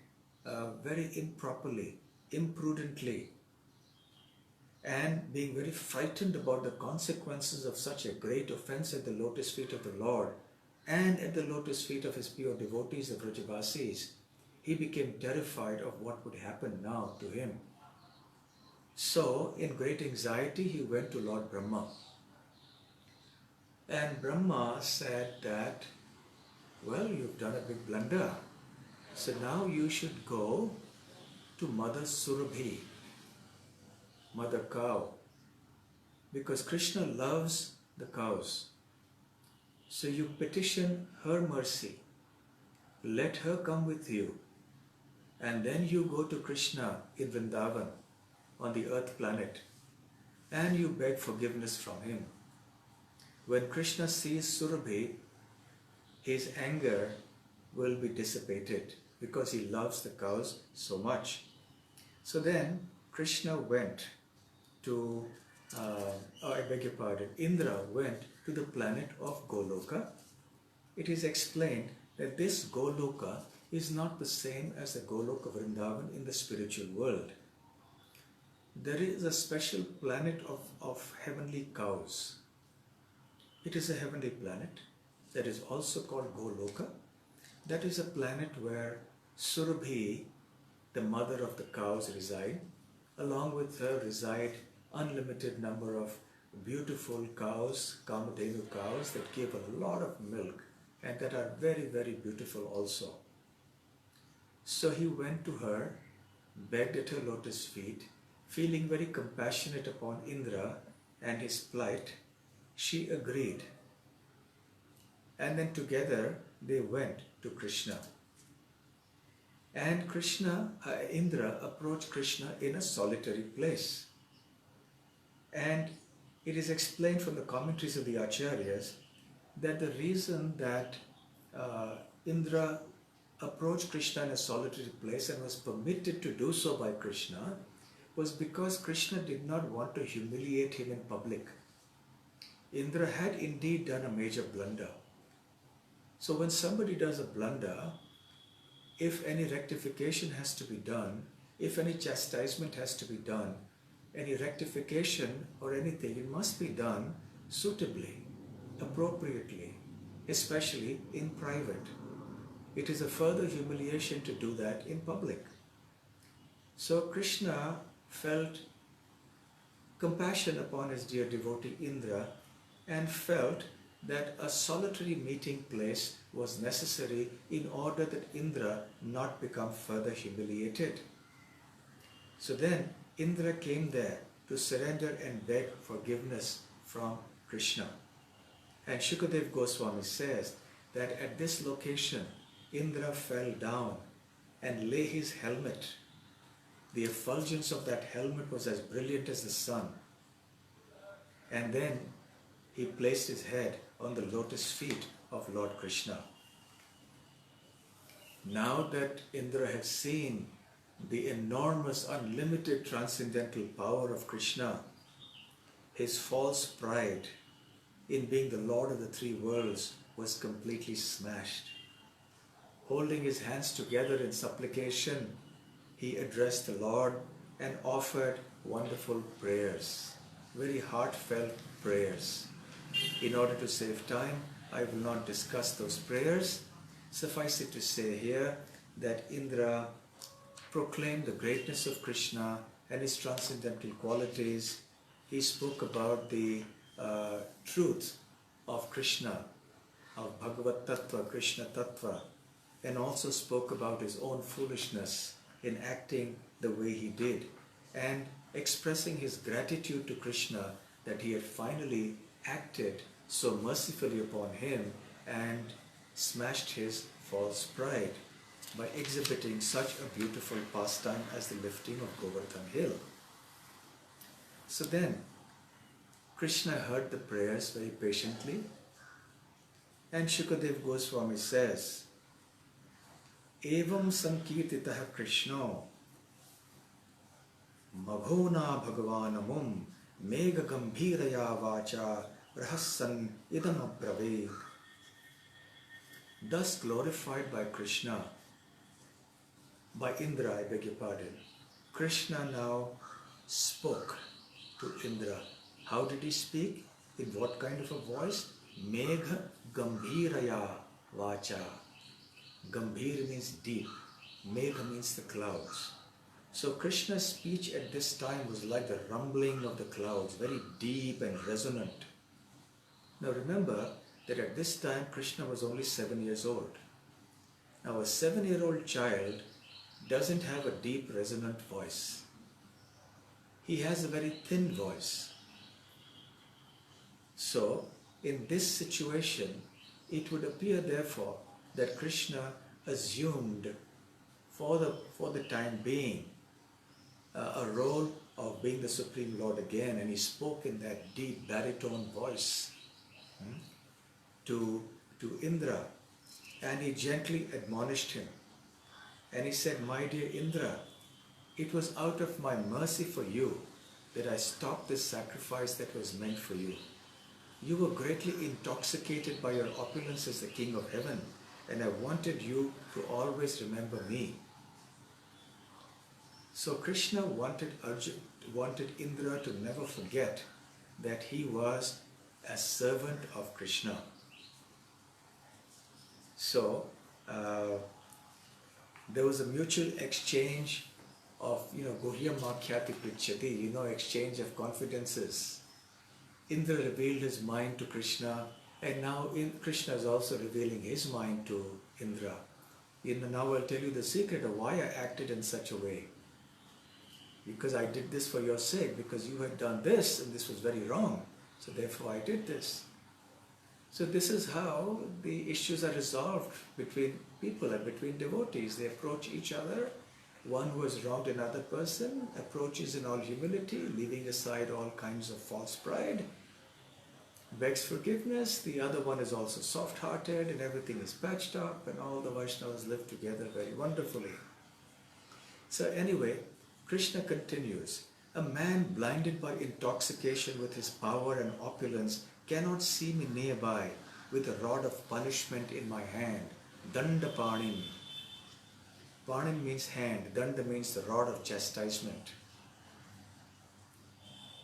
very improperly, imprudently, and being very frightened about the consequences of such a great offense at the lotus feet of the Lord and at the lotus feet of his pure devotees, the Vrajavasis. He became terrified of what would happen now to him. So, in great anxiety, he went to Lord Brahma. And Brahma said that, well, you've done a big blunder. So now you should go to Mother Surabhi, Mother Cow, because Krishna loves the cows. So you petition her mercy. Let her come with you. And then you go to Krishna in Vrindavan, on the earth planet, and you beg forgiveness from him. When Krishna sees Surabhi, his anger will be dissipated because he loves the cows so much. So then Krishna went to, Indra went to the planet of Goloka. It is explained that this Goloka is not the same as the Goloka Vrindavan in the spiritual world. There is a special planet of heavenly cows. It is a heavenly planet that is also called Goloka. That is a planet where Surabhi, the mother of the cows, reside. Along with her reside unlimited number of beautiful cows, Kamadhenu cows, that give a lot of milk and that are very, very beautiful also. So he went to her, begged at her lotus feet, feeling very compassionate upon Indra and his plight. She agreed. And then together they went to Krishna. And Indra approached Krishna in a solitary place. And it is explained from the commentaries of the Acharyas that the reason that Indra approached Krishna in a solitary place and was permitted to do so by Krishna was because Krishna did not want to humiliate him in public. Indra had indeed done a major blunder. So when somebody does a blunder, if any rectification has to be done, if any chastisement has to be done, any rectification or anything, it must be done suitably, appropriately, especially in private. It is a further humiliation to do that in public. So Krishna felt compassion upon his dear devotee Indra and felt that a solitary meeting place was necessary in order that Indra not become further humiliated. So then Indra came there to surrender and beg forgiveness from Krishna. And Shukadev Goswami says that at this location Indra fell down and lay his helmet. The effulgence of that helmet was as brilliant as the sun. And then he placed his head on the lotus feet of Lord Krishna. Now that Indra had seen the enormous, unlimited transcendental power of Krishna, his false pride in being the Lord of the three worlds was completely smashed. Holding his hands together in supplication, he addressed the Lord and offered wonderful prayers, very heartfelt prayers. In order to save time, I will not discuss those prayers. Suffice it to say here that Indra proclaimed the greatness of Krishna and his transcendental qualities. He spoke about the truth of Krishna, of Bhagavat Tattva, Krishna Tattva, and also spoke about his own foolishness in acting the way he did and expressing his gratitude to Krishna that he had finally acted so mercifully upon him and smashed his false pride by exhibiting such a beautiful pastime as the lifting of Govardhana hill. So then, Krishna heard the prayers very patiently, and Shukadev Goswami says, Evam sankirtitah Krishno Maghona Bhagavanamum Mega Gambhiraya Vacha Rahassan Idam Abraved. Thus glorified by Krishna, by Indra, I beg your pardon, Krishna now spoke to Indra. How did he speak? In what kind of a voice? Megha Gambhiraya Vacha. Gambhir means deep. Megha means the clouds. So Krishna's speech at this time was like the rumbling of the clouds, very deep and resonant. Now remember that at this time Krishna was only 7 years old. Now a 7-year-old child doesn't have a deep resonant voice. He has a very thin voice. So in this situation, it would appear therefore that Krishna assumed for the time being a role of being the Supreme Lord again, and he spoke in that deep baritone voice to Indra, and he gently admonished him. And he said, my dear Indra, it was out of my mercy for you that I stopped this sacrifice that was meant for you. You were greatly intoxicated by your opulence as the King of Heaven, and I wanted you to always remember me. So Krishna wanted Indra to never forget that he was a servant of Krishna. So there was a mutual exchange of, Guhyam Makhyati Pritchati, exchange of confidences. Indra revealed his mind to Krishna, and now Krishna is also revealing his mind to Indra. Now I'll tell you the secret of why I acted in such a way. Because I did this for your sake, because you had done this and this was very wrong. So therefore I did this. So this is how the issues are resolved between people and between devotees. They approach each other. One who has wronged another person approaches in all humility, leaving aside all kinds of false pride, begs forgiveness. The other one is also soft-hearted, and everything is patched up, and all the Vaishnavas live together very wonderfully. So anyway, Krishna continues, a man blinded by intoxication with his power and opulence cannot see me nearby with a rod of punishment in my hand. Danda Panim. Panim means hand, Danda means the rod of chastisement.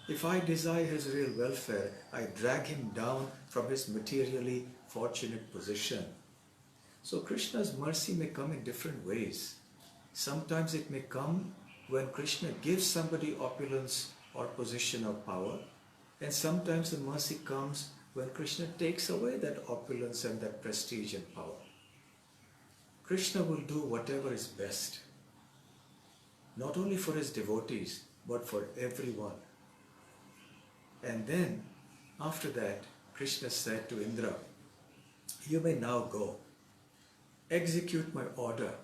If I desire his real welfare, I drag him down from his materially fortunate position. So Krishna's mercy may come in different ways. Sometimes it may come when Krishna gives somebody opulence or position or power, and sometimes the mercy comes when Krishna takes away that opulence and that prestige and power. Krishna will do whatever is best, not only for his devotees, but for everyone. And then, after that, Krishna said to Indra, you may now go, execute my order,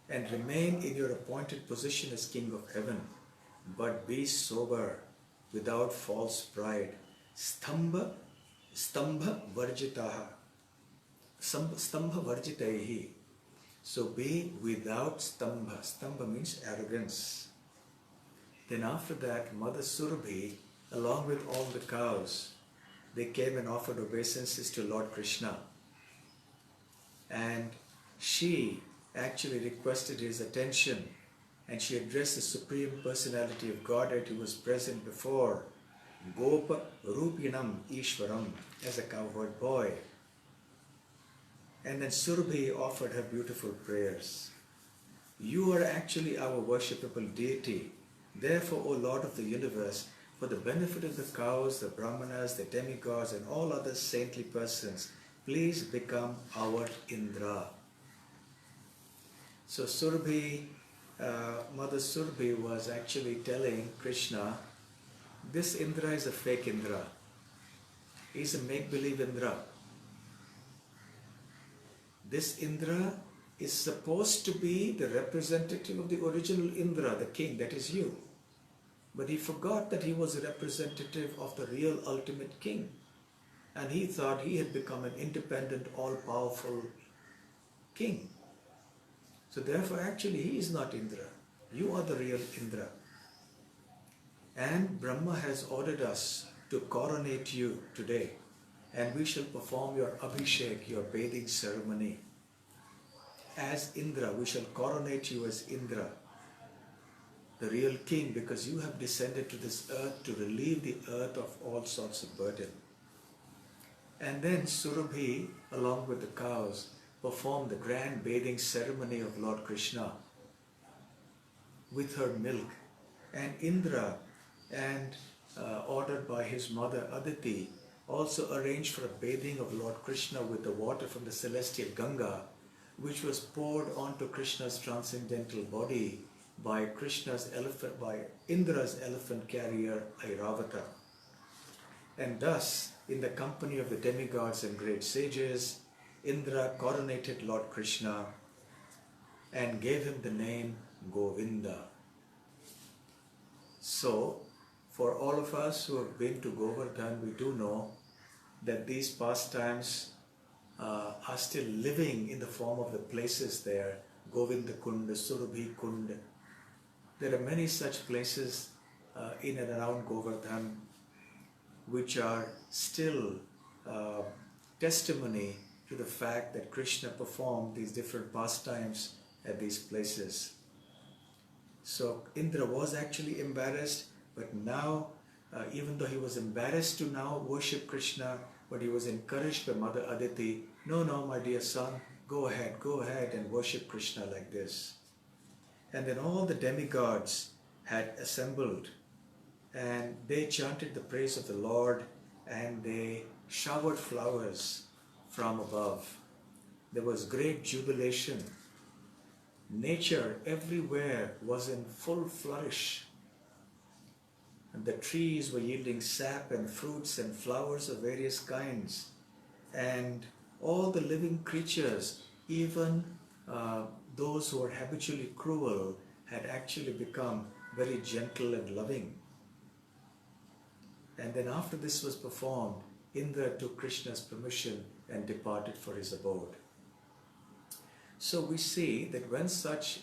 and remain in your appointed position as King of Heaven, but be sober, without false pride. Stambha varjitaha. Stambha varjitaihi. So be without stambha. Stambha means arrogance. Then after that, Mother Surabhi, along with all the cows, they came and offered obeisances to Lord Krishna. And she actually requested his attention, and she addressed the Supreme Personality of Godhead who was present before Gopa Rupinam Ishwaram as a cowherd boy. And then Surabhi offered her beautiful prayers. You are actually our worshipable deity. Therefore, O Lord of the universe, for the benefit of the cows, the brahmanas, the demigods, and all other saintly persons, please become our Indra. So Surabhi, Mother Surabhi was actually telling Krishna, this Indra is a fake Indra. is a make-believe Indra. This Indra is supposed to be the representative of the original Indra, the king, that is you. But he forgot that he was a representative of the real ultimate king. And he thought he had become an independent, all-powerful king. So therefore, actually, he is not Indra. You are the real Indra. And Brahma has ordered us to coronate you today. And we shall perform your abhishek, your bathing ceremony. As Indra, we shall coronate you as Indra, the real king, because you have descended to this earth to relieve the earth of all sorts of burden. And then Surabhi, along with the cows, performed the grand bathing ceremony of Lord Krishna with her milk. And Indra, and ordered by his mother Aditi, also arranged for a bathing of Lord Krishna with the water from the celestial Ganga, which was poured onto Krishna's transcendental body by Indra's elephant carrier Airavata. And thus, in the company of the demigods and great sages, Indra coronated Lord Krishna and gave him the name Govinda. So, for all of us who have been to Govardhana, we do know that these pastimes are still living in the form of the places there, Govinda Kund, Surabhi Kund. There are many such places in and around Govardhana which are still testimony to the fact that Krishna performed these different pastimes at these places. So Indra was actually embarrassed, but now, even though he was embarrassed to now worship Krishna, but he was encouraged by Mother Aditi, no, my dear son, go ahead and worship Krishna like this. And then all the demigods had assembled and they chanted the praise of the Lord and they showered flowers from above. There was great jubilation. Nature everywhere was in full flourish. And the trees were yielding sap and fruits and flowers of various kinds. And all the living creatures, even those who were habitually cruel, had actually become very gentle and loving. And then after this was performed, Indra took Krishna's permission and departed for his abode. So we see that when such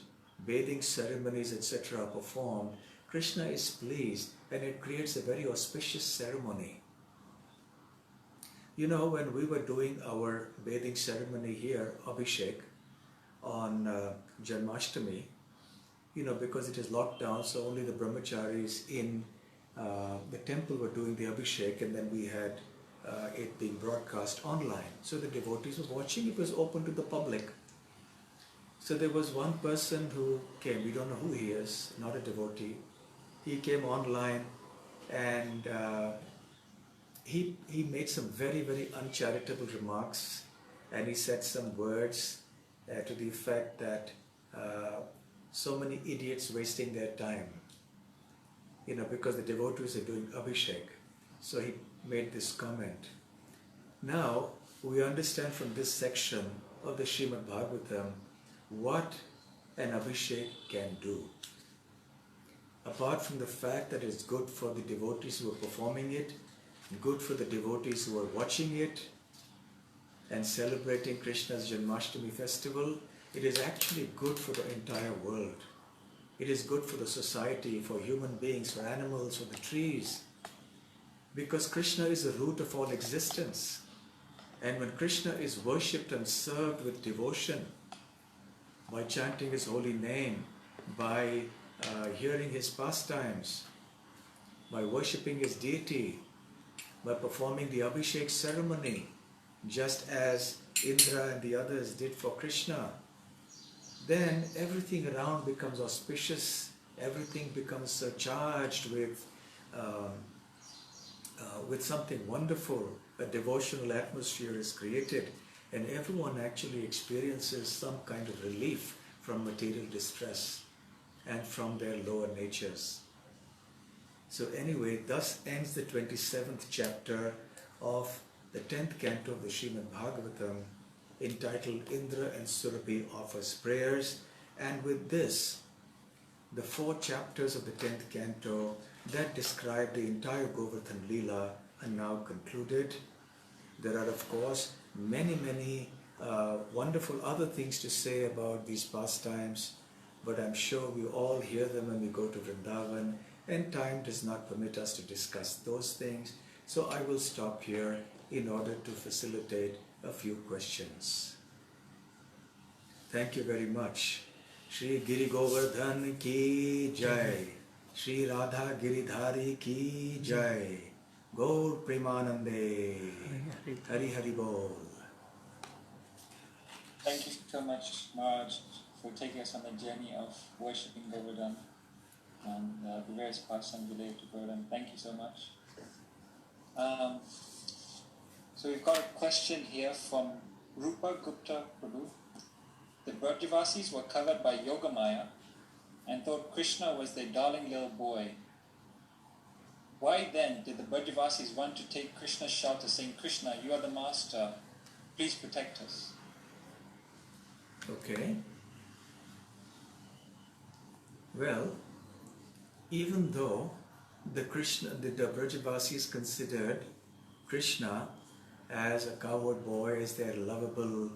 bathing ceremonies, etc. are performed, Krishna is pleased and it creates a very auspicious ceremony. You know, when we were doing our bathing ceremony here, Abhishek, on Janmashtami, you know, because it is locked down, so only the brahmacharis in the temple were doing the Abhishek, and then we had it being broadcast online. So the devotees were watching, it was open to the public. So there was one person who came, we don't know who he is, not a devotee. He came online and he made some very, very uncharitable remarks, and he said some words to the effect that so many idiots wasting their time, you know, because the devotees are doing Abhishek. So he made this comment. Now, we understand from this section of the Śrīmad Bhāgavatam what an Abhishek can do. Apart from the fact that it's good for the devotees who are performing it, good for the devotees who are watching it and celebrating Krishna's Janmashtami festival, it is actually good for the entire world. It is good for the society, for human beings, for animals, for the trees. Because Krishna is the root of all existence. And when Krishna is worshipped and served with devotion, by chanting his holy name, by hearing his pastimes, by worshipping his deity, by performing the Abhishek ceremony, just as Indra and the others did for Krishna, then everything around becomes auspicious, everything becomes surcharged with something wonderful. A devotional atmosphere is created, and everyone actually experiences some kind of relief from material distress and from their lower natures. So anyway, thus ends the 27th chapter of the 10th canto of the Śrīmad Bhāgavatam, entitled Indra and Surabhi Offers Prayers. And with this, the 4 chapters of the 10th canto that describe the entire Govardhana Leela are now concluded. There are, of course, many wonderful other things to say about these pastimes, but I'm sure we all hear them when we go to Vrindavan, and time does not permit us to discuss those things. So I will stop here in order to facilitate a few questions. Thank you very much. Shri Giri Govardhan ki jai. Shri Radha Giridhari ki jai. Gaur Premanande. Hari Hari Bol. Thank you so much, Maharaj, for taking us on the journey of worshipping Govardhana and the various pastimes related to Govardhana. Thank you so much. So we've got a question here from Rupa Gupta Prabhu. The Brajavasis were covered by Yogamaya and thought Krishna was their darling little boy. Why then did the Brajavasis want to take Krishna's shelter, saying, Krishna, you are the master, please protect us? Okay. Well, even though the Brajavasis considered Krishna as a cowherd boy, as their lovable,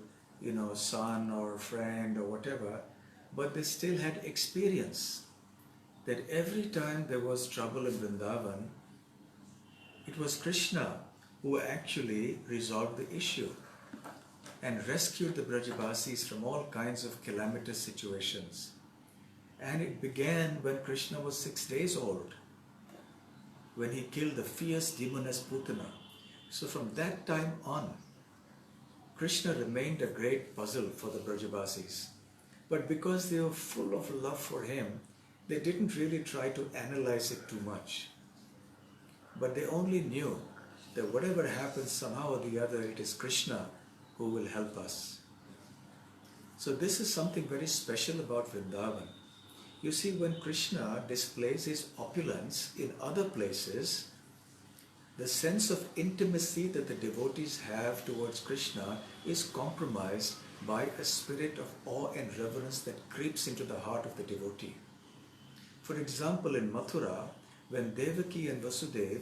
son or friend or whatever, but they still had experience that every time there was trouble in Vrindavan, it was Krishna who actually resolved the issue and rescued the Brajavasis from all kinds of calamitous situations. And it began when Krishna was 6 days old, when he killed the fierce demoness Putana. So from that time on, Krishna remained a great puzzle for the Brajavasis. But because they were full of love for him, they didn't really try to analyze it too much. But they only knew that whatever happens, somehow or the other, it is Krishna who will help us. So this is something very special about Vrindavan. You see, when Krishna displays his opulence in other places, the sense of intimacy that the devotees have towards Krishna is compromised by a spirit of awe and reverence that creeps into the heart of the devotee. For example, in Mathura, when Devaki and Vasudeva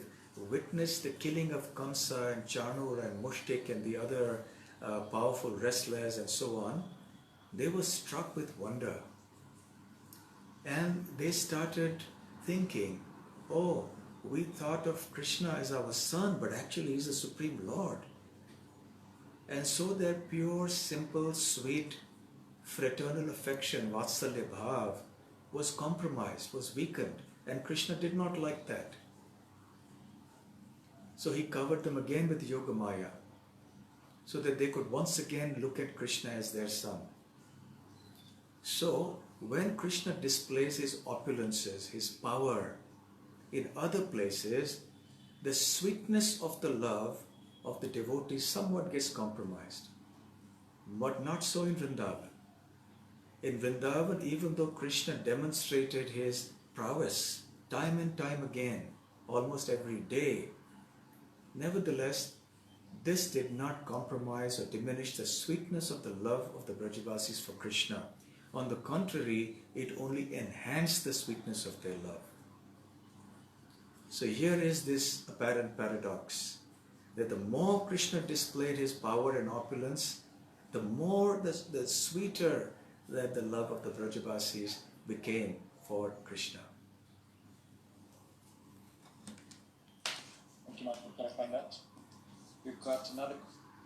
witnessed the killing of Kamsa and Chanur and Mushtik and the other powerful wrestlers and so on, they were struck with wonder. And they started thinking, oh, we thought of Krishna as our son, but actually he's the Supreme Lord. And so their pure, simple, sweet, fraternal affection, Vatsalya Bhav, was compromised, was weakened, and Krishna did not like that. So he covered them again with Yogamaya, so that they could once again look at Krishna as their son. So, when Krishna displays his opulences, his power in other places, the sweetness of the love of the devotees somewhat gets compromised. But not so in Vrindavan. In Vrindavan, even though Krishna demonstrated his prowess time and time again, almost every day, nevertheless, this did not compromise or diminish the sweetness of the love of the Brajavasis for Krishna. On the contrary, it only enhanced the sweetness of their love. So here is this apparent paradox, that the more Krishna displayed his power and opulence, the more, the sweeter that the love of the Brajavasis became for Krishna. Thank you, Maharaj, for clarifying that. We've got another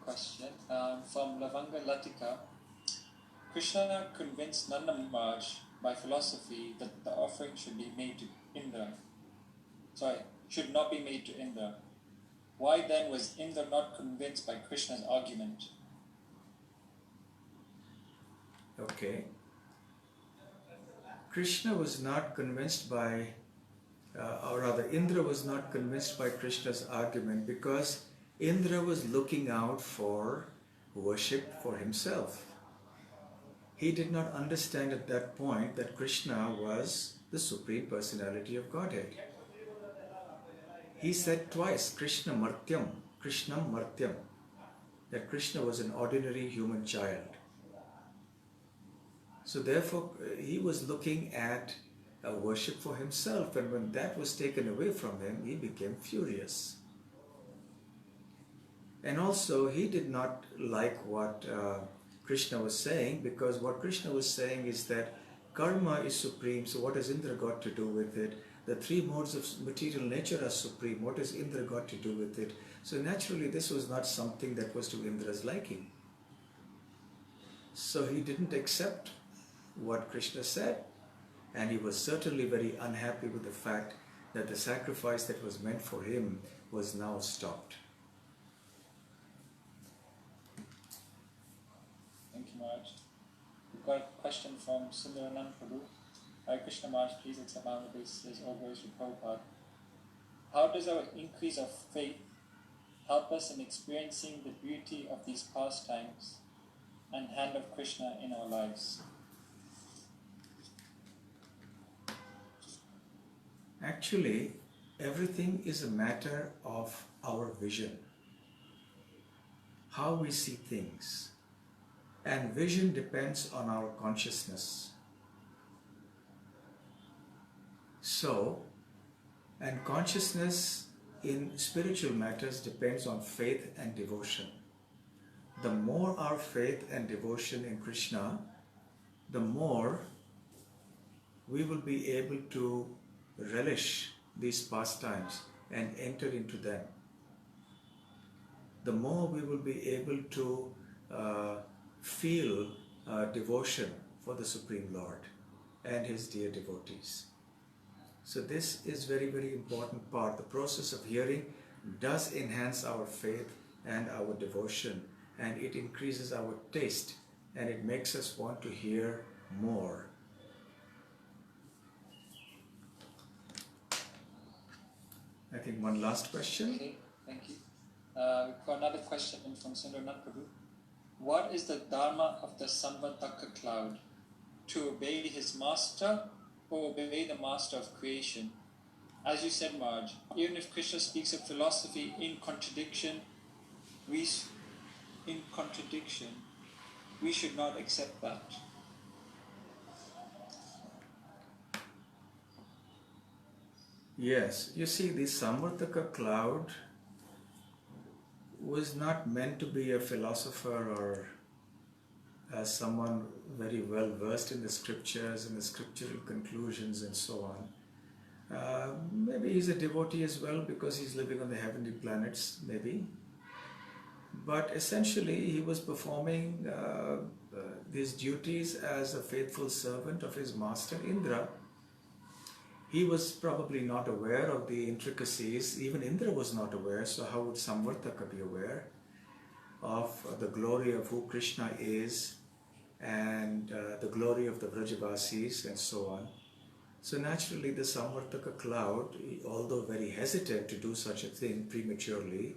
question from Lavanga Latika. Krishna convinced Nanda Maharaj by philosophy that the offering should be made to Indra. Should not be made to Indra. Why then was Indra not convinced by Krishna's argument? Okay. Krishna was not convinced by, or rather Indra was not convinced by Krishna's argument because Indra was looking out for worship for himself. He did not understand at that point that Krishna was the Supreme Personality of Godhead. He said twice, Krishna Martyam, Krishnam Martyam, that Krishna was an ordinary human child. So therefore, he was looking at worship for himself, and when that was taken away from him, he became furious. And also, he did not like what Krishna was saying, because what Krishna was saying is that karma is supreme, so what has Indra got to do with it? The three modes of material nature are supreme, what has Indra got to do with it? So naturally, this was not something that was to Indra's liking. So he didn't accept what Krishna said, and he was certainly very unhappy with the fact that the sacrifice that was meant for him was now stopped. Thank you, Maharaj. We've got a question from Sundaranand Prabhu. Hare Krishna Maharaj, please accept my obeisances, all glories to Prabhupada. How does our increase of faith help us in experiencing the beauty of these pastimes and hand of Krishna in our lives? Actually, everything is a matter of our vision, how we see things. And vision depends on our consciousness. So, and consciousness in spiritual matters depends on faith and devotion. The more our faith and devotion in Krishna, the more we will be able to relish these pastimes and enter into them. The more we will be able to feel devotion for the Supreme Lord and His dear devotees. So this is very, very important part. The process of hearing does enhance our faith and our devotion, and it increases our taste, and it makes us want to hear more. I think one last question. Okay, thank you. We've got another question from Sundaranand Prabhu. What is the dharma of the Samvartaka cloud? To obey his master or obey the master of creation? As you said, Maharaj, even if Krishna speaks of philosophy in contradiction, we should not accept that. Yes, you see, the Samvartaka cloud was not meant to be a philosopher or as someone very well versed in the scriptures and the scriptural conclusions and so on. Maybe he's a devotee as well because he's living on the heavenly planets, maybe. But essentially he was performing these duties as a faithful servant of his master Indra. He was probably not aware of the intricacies. Even Indra was not aware, so how would Samvartaka be aware of the glory of who Krishna is and the glory of the Vrajavasis and so on? So naturally the Samvartaka cloud, although very hesitant to do such a thing prematurely,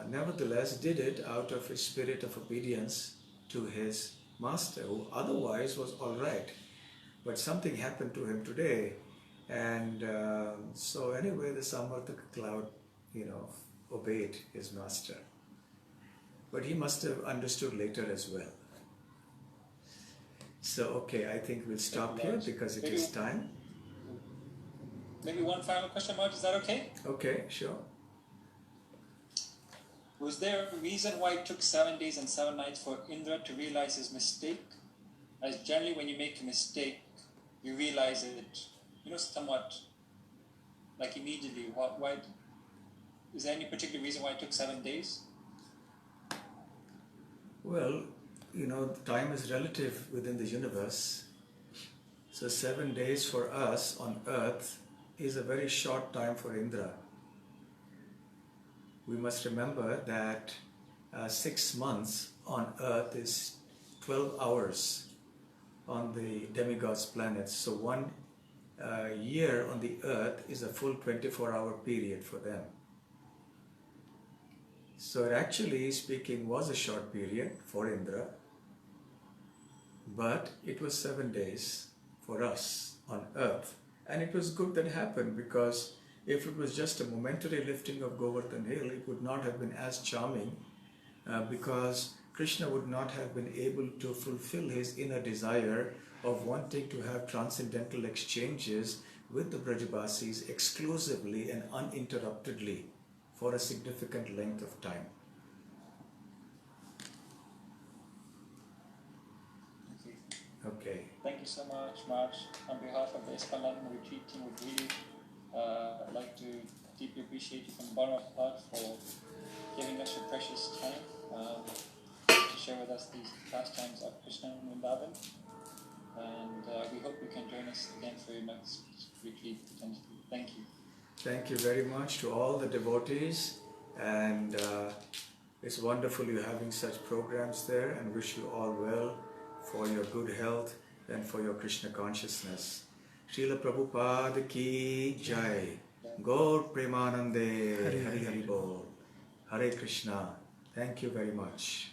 nevertheless did it out of his spirit of obedience to his master, who otherwise was all right. But something happened to him today, and so anyway the Samvartaka cloud, obeyed his master. But he must have understood later as well. So okay, I think we'll stop here because it is time. Maybe one final question, Maharaj, is that okay? Okay, sure. Was there a reason why it took 7 days and 7 nights for Indra to realize his mistake? As generally when you make a mistake, you realize it, somewhat like immediately. Why? Is there any particular reason why it took 7 days? Well, time is relative within the universe. So 7 days for us on earth is a very short time for Indra. We must remember that 6 months on earth is 12 hours on the demigods' planets. So 1 year on the earth is a full 24-hour period for them. So it actually speaking was a short period for Indra, but it was 7 days for us on earth. And it was good that happened, because if it was just a momentary lifting of Govardhana hill, it would not have been as charming because Krishna would not have been able to fulfill his inner desire of wanting to have transcendental exchanges with the Brajabasis exclusively and uninterruptedly for a significant length of time. Okay. Thank you so much, Marge. On behalf of the ISKCON London Retreat team, would really like to deeply appreciate you from the bottom of the heart for giving us your precious time to share with us these pastimes of Krishna and Vrindavan. And we hope you can join us again for your next retreat. Thank you. Thank you very much to all the devotees, and it's wonderful you having such programs there, and wish you all well for your good health and for your Krishna consciousness. Srila Prabhupada ki jai. Gaur Premanande. Hari Hari Bol. Hare Krishna. Thank you very much.